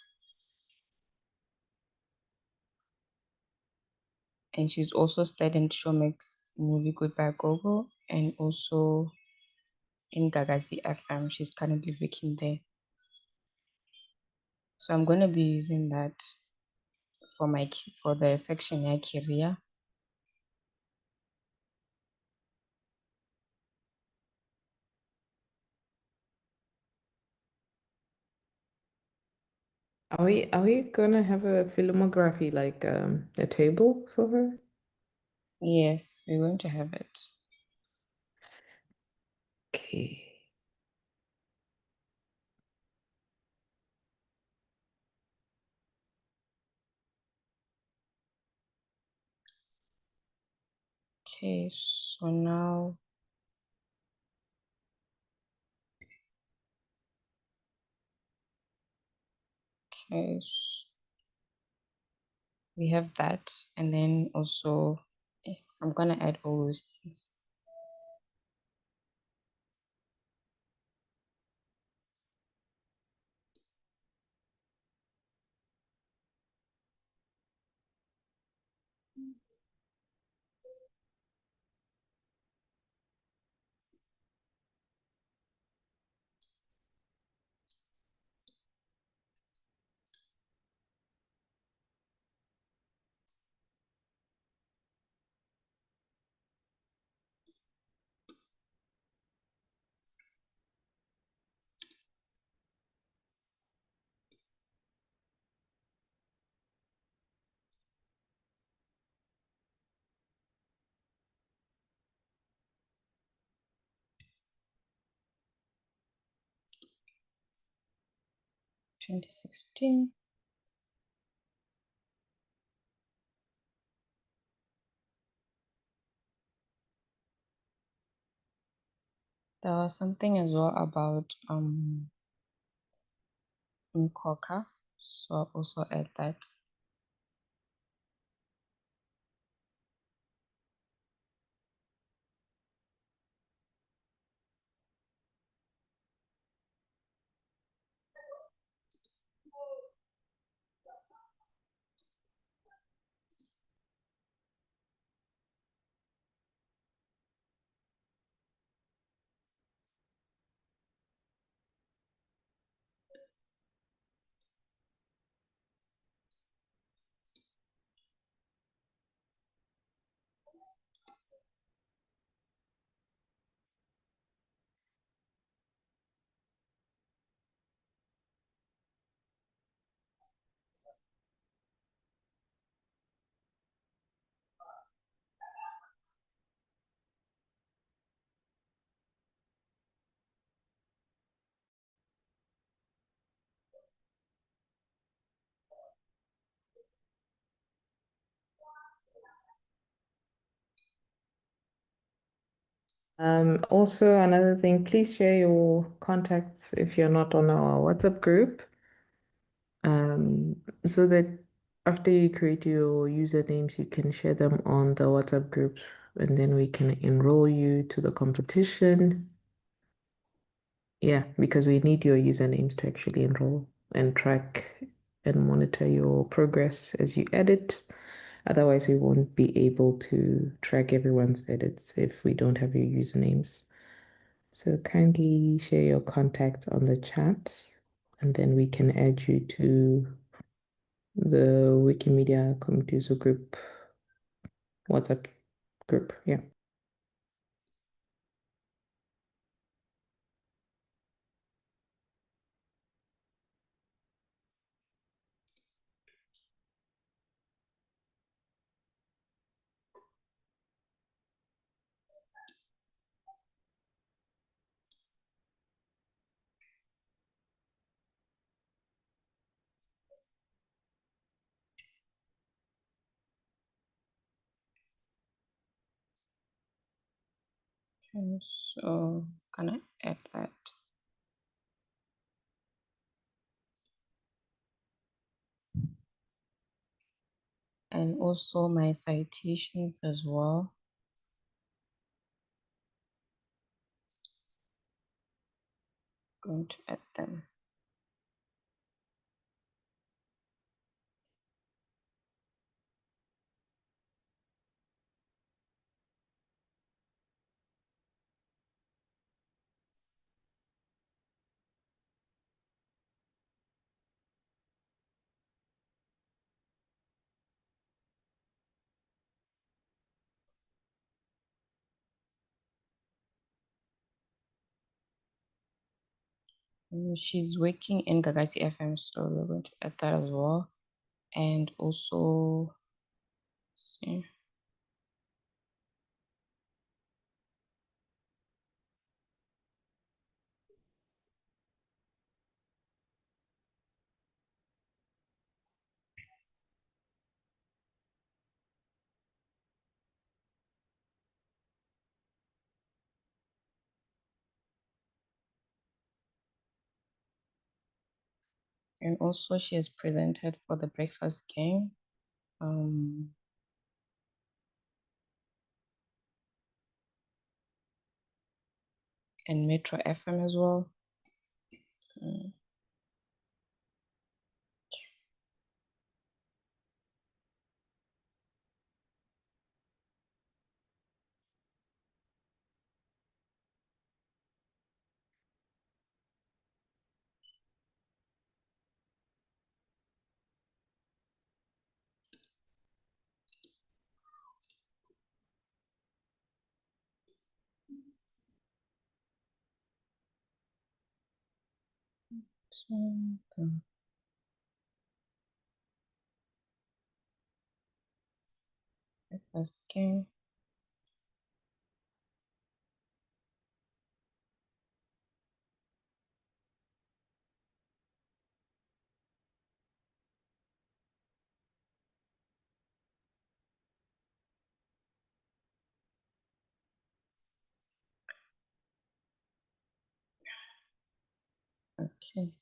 Speaker 3: And she's also starred in Showmax movie Goodbye Gogo, and also in Gagazi FM. She's currently working there. So I'm going to be using that for the section ya career.
Speaker 2: Are we gonna have a filmography, like a table for her?
Speaker 3: Yes, we're going to have it.
Speaker 2: Okay.
Speaker 3: Okay, so now we have that, and then also I'm gonna add all those things. 2016. There was something as well about Mkoka, so I'll also add that.
Speaker 2: Also another thing, please share your contacts if you're not on our WhatsApp group. So that after you create your usernames, you can share them on the WhatsApp group, and then we can enroll you to the competition. Yeah, because we need your usernames to actually enroll and track and monitor your progress as you edit. Otherwise, we won't be able to track everyone's edits if we don't have your usernames. So kindly share your contacts on the chat, and then we can add you to the Wikimedia Community User Group WhatsApp group. Yeah.
Speaker 3: Okay, so gonna add that. And also my citations as well. Going to add them. She's working in Gagasi FM, so we're going to add that as well. And also, see, and also she has presented for the breakfast game. And Metro FM as well. So the breakfast game. Okay.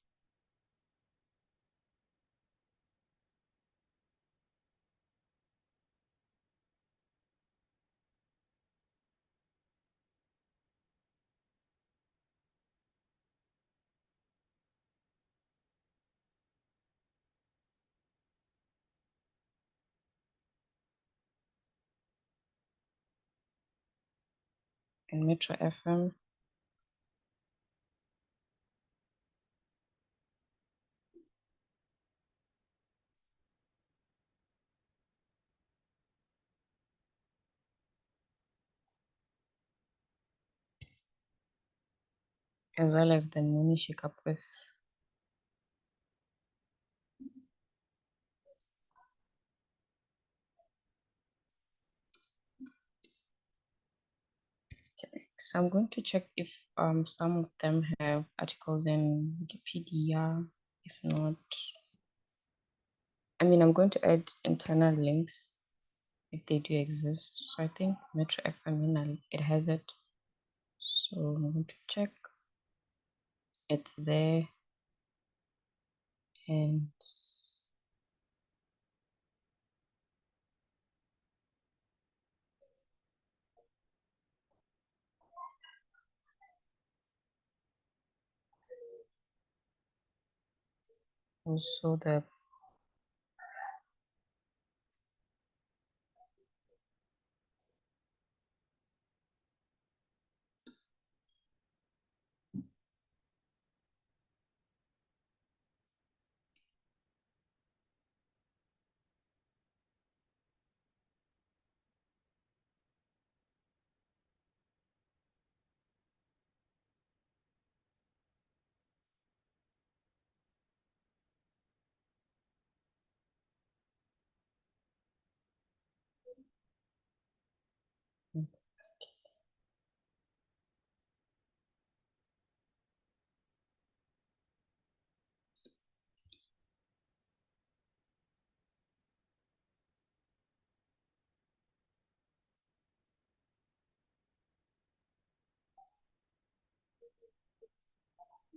Speaker 3: And Metro FM. As well as the Mooney Shake Up with. Okay. So I'm going to check if some of them have articles in Wikipedia. If not, I mean, I'm going to add internal links if they do exist. So I think Metro FM, it has it. So I'm going to check. It's there. And also the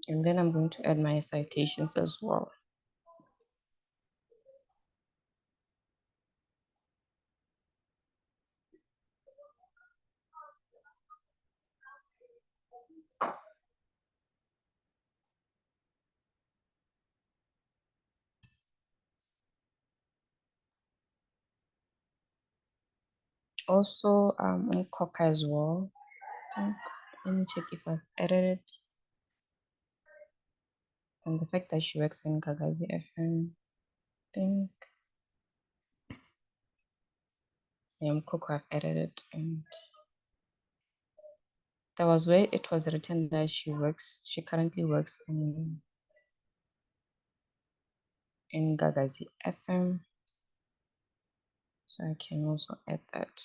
Speaker 3: and then I'm going to add my citations as well. Also, on Coca as well. Let me check if I've added it. And the fact that she works in Gagazi FM, I think. Coco, I've added it, and that was where it was written that she currently works in Gagazi FM. So I can also add that.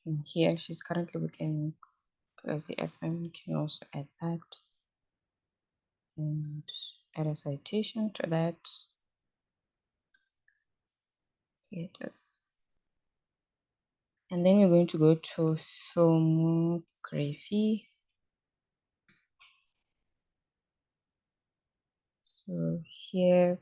Speaker 3: And here she's currently working Gagazi FM. You can also add that and add a citation to that. Here it is. And then we're going to go to filmography. So here,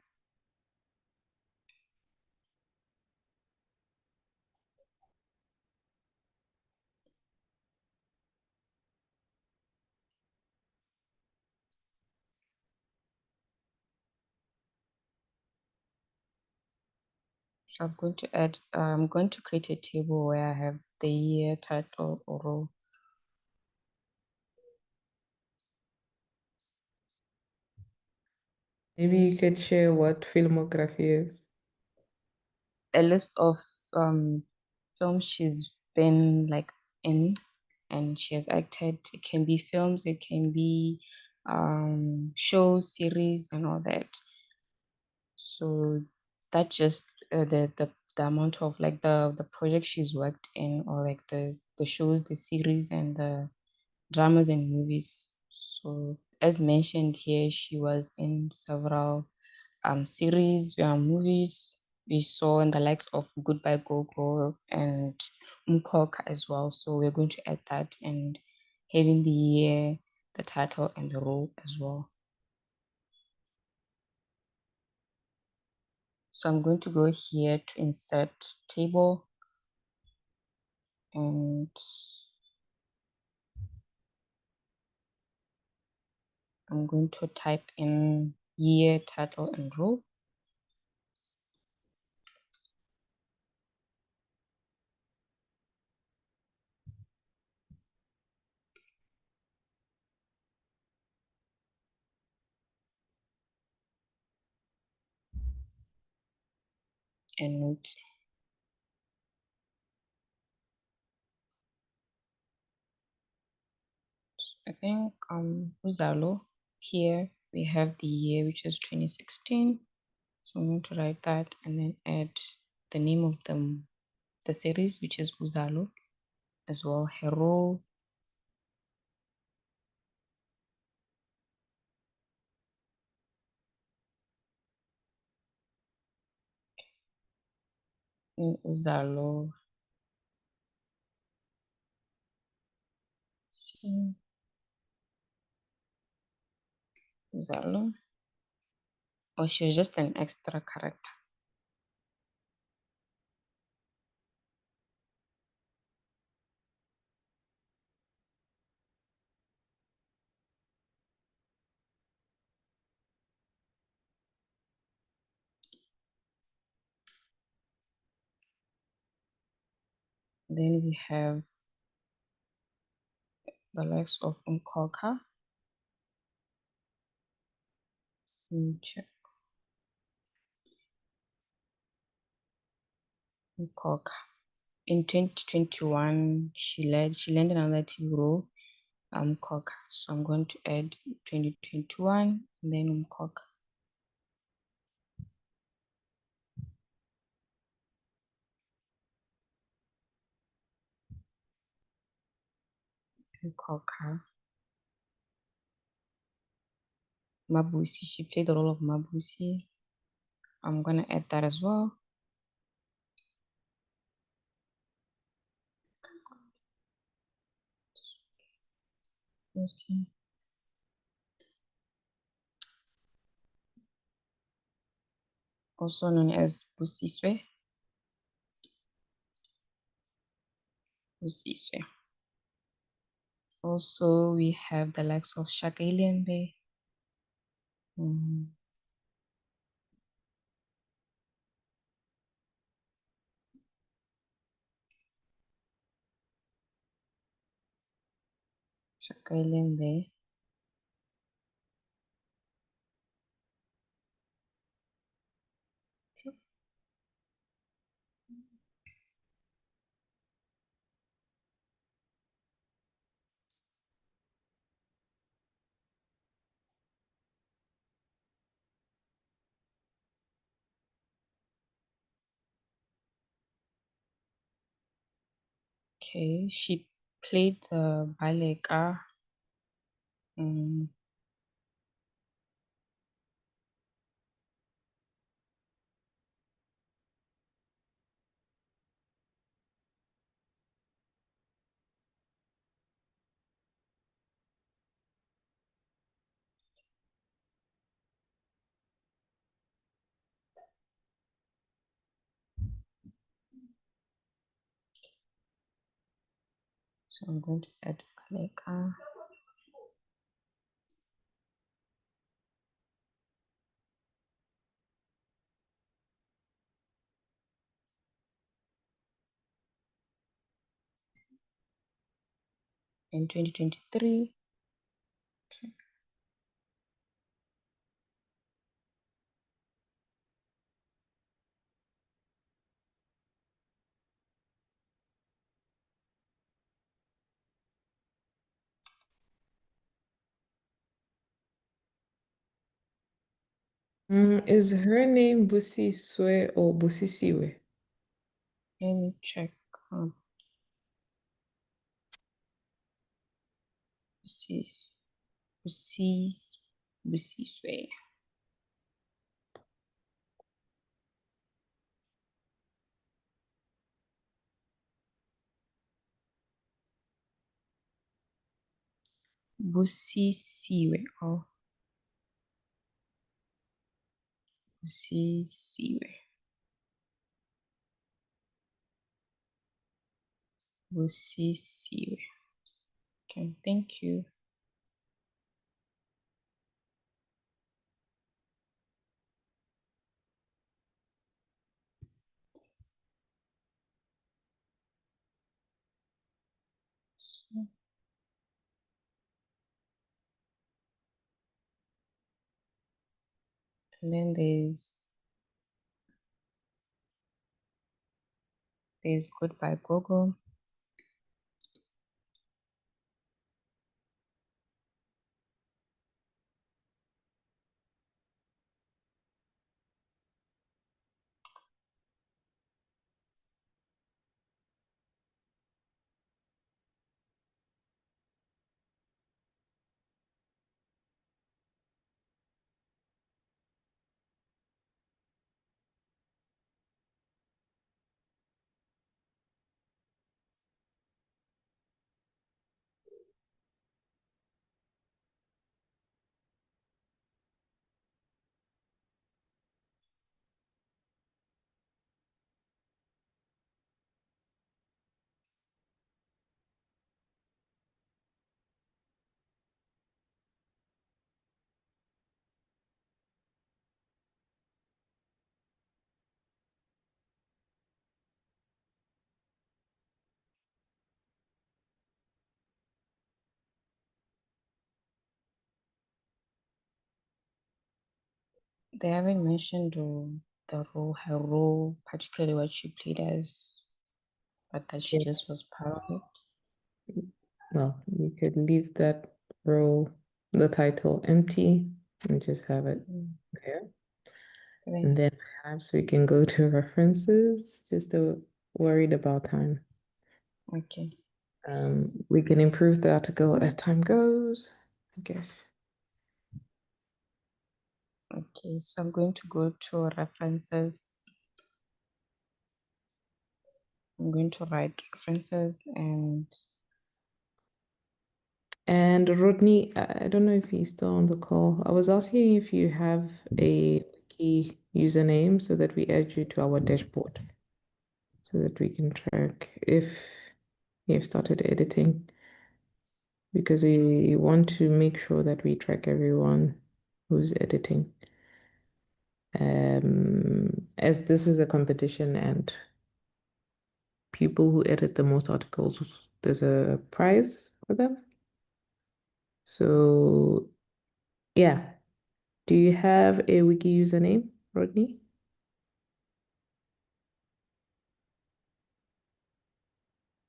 Speaker 3: so I'm going to create a table where I have the year, title, or role.
Speaker 2: Maybe you could share what filmography is.
Speaker 3: A list of films she's been like in and she has acted. It can be films, it can be shows, series, and all that. So that's just the amount of like the project she's worked in, or like the shows, the series, and the dramas and movies. So as mentioned here, she was in several series, movies. We saw in the likes of Goodbye Gogo and Umkoka as well. So we're going to add that and having the year, the title, and the role as well. So I'm going to go here to insert table, and I'm going to type in year, title, and role. And note. I think Uzalo, here we have the year, which is 2016. So I'm going to write that and then add the name of the series, which is Uzalo, as well. Hero, Uzalo. Uzalo. Or she was just an extra character. Then we have the likes of Umkoka. Check. Umkoka. In 2021, she landed another TV role, Umkoka. So I'm going to add 2021 and then Umkoka. Umkoka. Mabusi, she played the role of Mabusi. I'm gonna add that as well. Busi. Also known as Busiswe. Busiswe. Also, we have the likes of Shaka Ilembe. Shaka Ilembe. Okay, she played the Baleka. So I'm going to add Kaleka. In 2023.
Speaker 2: Is her name Busi Swe or Busi Siwe?
Speaker 3: Let me check. Busiswe. Busisiwe. Oh, Busisiwe. Busisiwe. Okay, thank you. And then there's Goodbye Google. They haven't mentioned her role, particularly what she played as, but that she just was part of it.
Speaker 2: Well, you could leave that role, the title empty, and just have it there.
Speaker 3: Okay.
Speaker 2: And then perhaps we can go to references, just worried about time.
Speaker 3: Okay.
Speaker 2: We can improve the article as time goes, I guess.
Speaker 3: Okay, so I'm going to go to references. I'm going to write references
Speaker 2: And Rodney, I don't know if he's still on the call. I was asking if you have a wiki username so that we add you to our dashboard so that we can track if you've started editing, because we want to make sure that we track everyone who's editing. As this is a competition and people who edit the most articles, there's a prize for them. So yeah, do you have a wiki username, Rodney?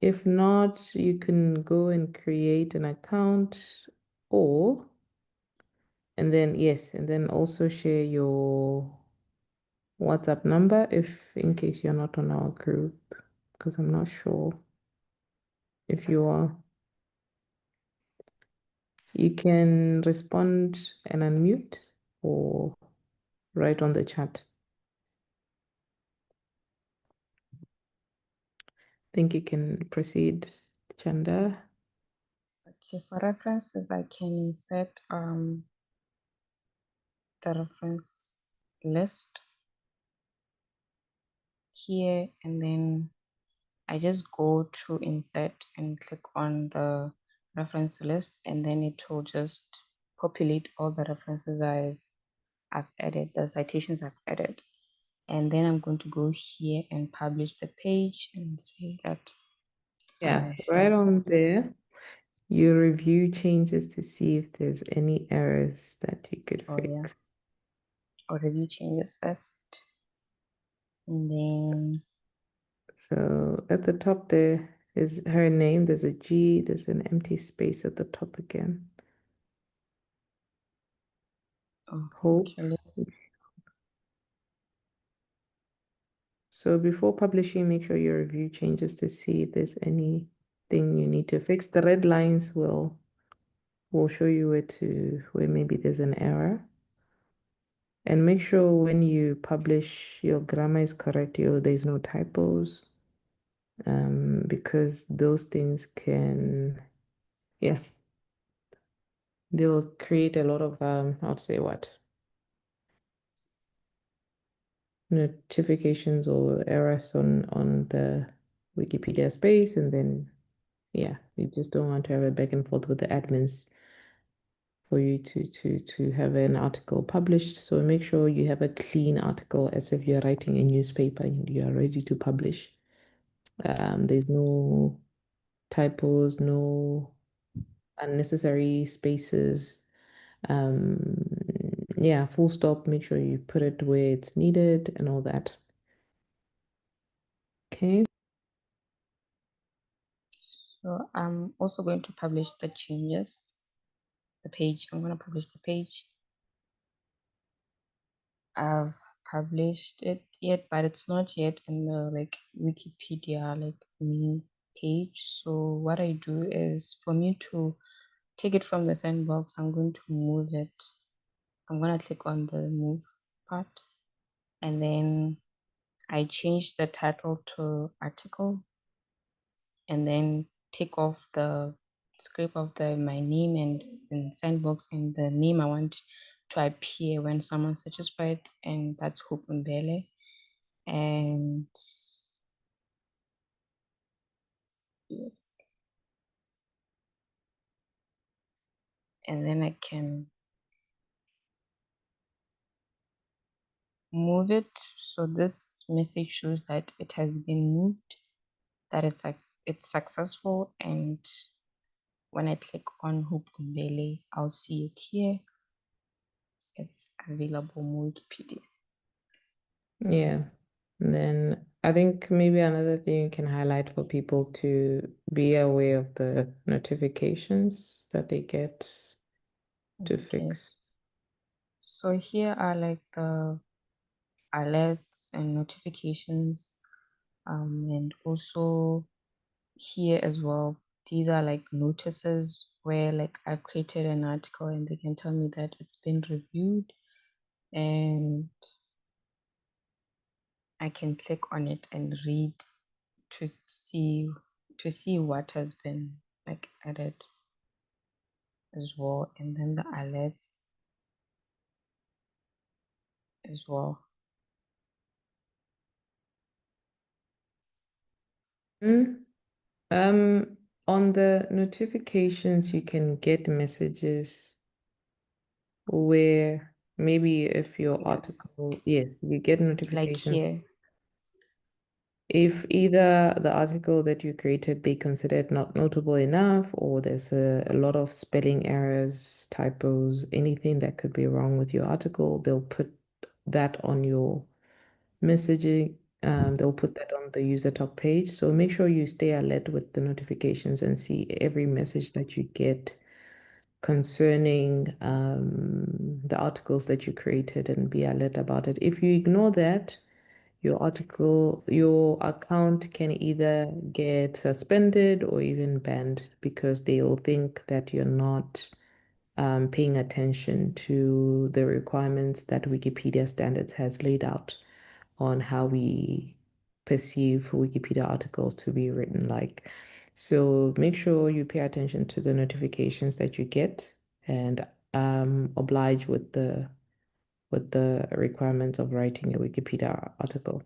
Speaker 2: If not, you can go and create an account, or and then also share your WhatsApp number if in case you're not on our group, because I'm not sure if you are. You can respond and unmute or write on the chat. I think you can proceed, Chanda.
Speaker 3: Okay, for references, I can insert the reference list here, and then I just go to insert and click on the reference list, and then it will just populate all the references I've added, the citations I've added. And then I'm going to go here and publish the page and say that
Speaker 2: Yeah,
Speaker 3: I
Speaker 2: right
Speaker 3: have
Speaker 2: on there. You review changes to see if there's any errors that you could
Speaker 3: oh yeah,
Speaker 2: fix.
Speaker 3: or review changes first. And then
Speaker 2: So at the top there is her name. There's a G. There's an empty space at the top again. Hope.
Speaker 3: okay,
Speaker 2: So before publishing, make sure you review changes to see if there's anything you need to fix. The red lines will show you where maybe there's an error. And make sure when you publish, your grammar is correct, there's no typos, because those things can, yeah, they'll create a lot of, I'd say what, notifications or errors on the Wikipedia space, and then, yeah, you just don't want to have a back and forth with the admins for you to have an article published. So make sure you have a clean article as if you're writing a newspaper and you are ready to publish. There's no typos, no unnecessary spaces. Yeah, full stop. Make sure you put it where it's needed and all that. Okay.
Speaker 3: so I'm also going to publish the changes, the page. I'm going to publish the page. I've published it yet, but it's not yet in the like Wikipedia like main page. So what I do is, for me to take it from the sandbox, I'm going to move it. I'm going to click on the move part, and then I change the title to article, and then take off the script of my name and sandbox and the name I want to appear when someone searches for it, and that's Hope Mbele. And yes, and then I can move it. So this message shows that it has been moved, that it's successful. And when I click on Hope Mbele, I'll see it here. It's available on Wikipedia.
Speaker 2: Yeah. And then I think maybe another thing you can highlight for people to be aware of the notifications that they get to
Speaker 3: Okay.
Speaker 2: fix.
Speaker 3: So here are like the alerts and notifications, and also here as well, these are like notices where like I've created an article and they can tell me that it's been reviewed, and I can click on it and read to see what has been like added as well, and then the alerts as well.
Speaker 2: Mm. Um, on the notifications, you can get messages where maybe if your
Speaker 3: Yes.
Speaker 2: article, yes, you get
Speaker 3: Like
Speaker 2: notifications.
Speaker 3: here.
Speaker 2: If either the article that you created they consider it not notable enough, or there's a lot of spelling errors, typos, anything that could be wrong with your article, they'll put that on your messaging. They'll put that on the user top page. So make sure you stay alert with the notifications and see every message that you get concerning the articles that you created and be alert about it. If you ignore that, your account can either get suspended or even banned, because they'll think that you're not paying attention to the requirements that Wikipedia standards has laid out on how we perceive Wikipedia articles to be written like. So make sure you pay attention to the notifications that you get, and oblige with the requirements of writing a Wikipedia article.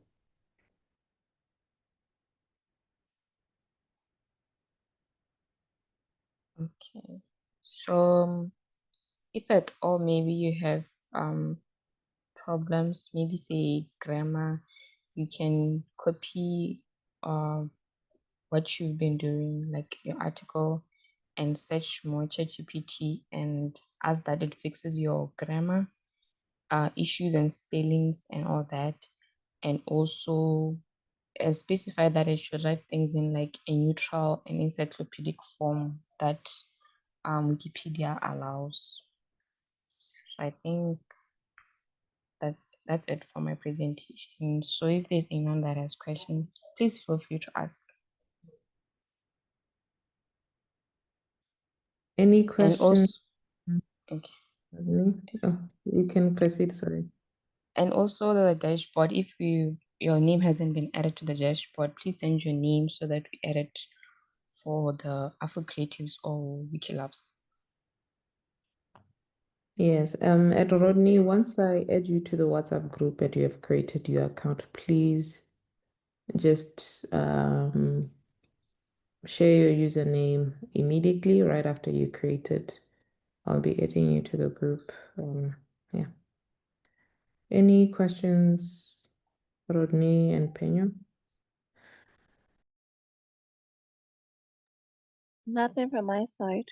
Speaker 3: Okay. So if at all maybe you have problems, maybe say grammar, you can copy what you've been doing, like your article, and search more ChatGPT and ask that it fixes your grammar issues and spellings and all that. And also specify that it should write things in like a neutral and encyclopedic form that Wikipedia allows. So I think that that's it for my presentation. So if there's anyone that has questions, please feel free to ask.
Speaker 2: Any
Speaker 3: And
Speaker 2: questions?
Speaker 3: also, okay.
Speaker 2: Oh, you can proceed, sorry.
Speaker 3: And also the dashboard, if your name hasn't been added to the dashboard, please send your name so that we add it for the Afro Creatives or Wikilabs.
Speaker 2: Yes, at Rodney, once I add you to the WhatsApp group that you have created your account, please just share your username immediately right after you create it. I'll be adding you to the group. Yeah. Any questions, Rodney and Peña?
Speaker 5: Nothing from my side.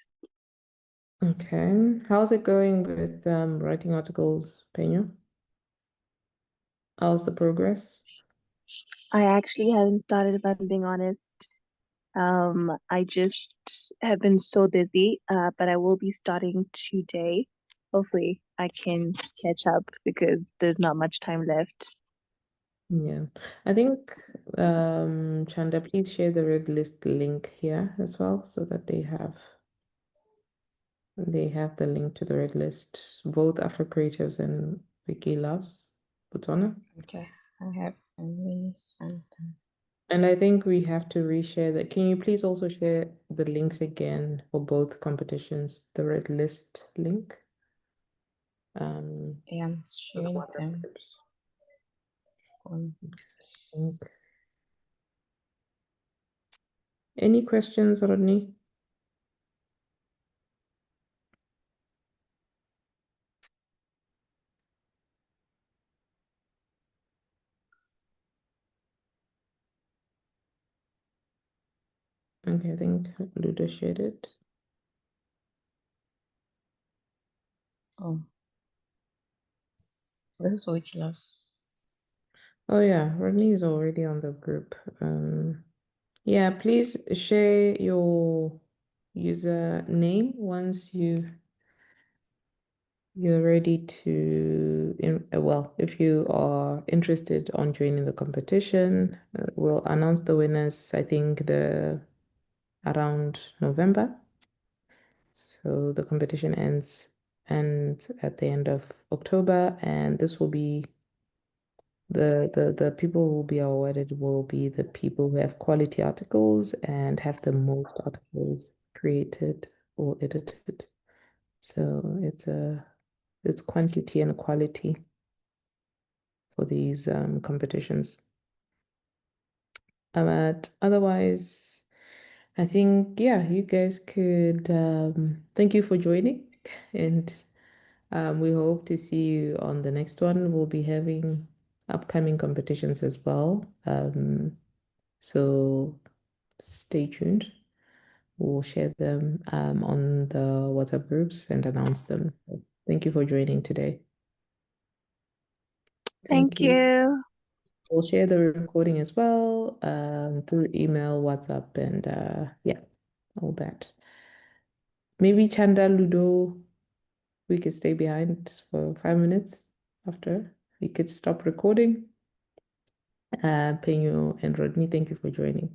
Speaker 2: Okay. How's it going with writing articles, Peña? How's the progress?
Speaker 5: I actually haven't started, if I'm being honest. I just have been so busy, but I will be starting today. Hopefully, I can catch up because there's not much time left.
Speaker 2: Yeah, I think Chanda, please share the red list link here as well so that they have the link to the red list, both Afro Creatives and Wiki Loves, Botswana.
Speaker 3: Okay, I have already sent them.
Speaker 2: And I think we have to reshare that. Can you please also share the links again for both competitions, the red list link?
Speaker 3: Yeah, I'm
Speaker 2: For the
Speaker 3: sharing
Speaker 2: WhatsApp
Speaker 3: them
Speaker 2: groups.
Speaker 3: on.
Speaker 2: Any questions, Rodney? Okay, I think Ludo shared it.
Speaker 3: Oh, this is Wikilabs.
Speaker 2: Oh yeah, Rodney is already on the group. Yeah, please share your username once you're ready to, well, if you are interested on joining the competition, we'll announce the winners, I think around November. So the competition ends at the end of October, and this will be the people who will be awarded will be the people who have quality articles and have the most articles created or edited. So it's quantity and quality for these competitions. But otherwise, I think yeah, you guys could thank you for joining, and we hope to see you on the next one. We'll be having upcoming competitions as well. So stay tuned. We'll share them on the WhatsApp groups and announce them. Thank you for joining today.
Speaker 5: Thank you.
Speaker 2: We'll share the recording as well through email, WhatsApp, and yeah, all that. Maybe Chanda, Ludo, we could stay behind for 5 minutes after. We could stop recording. Penyo and Rodney, thank you for joining.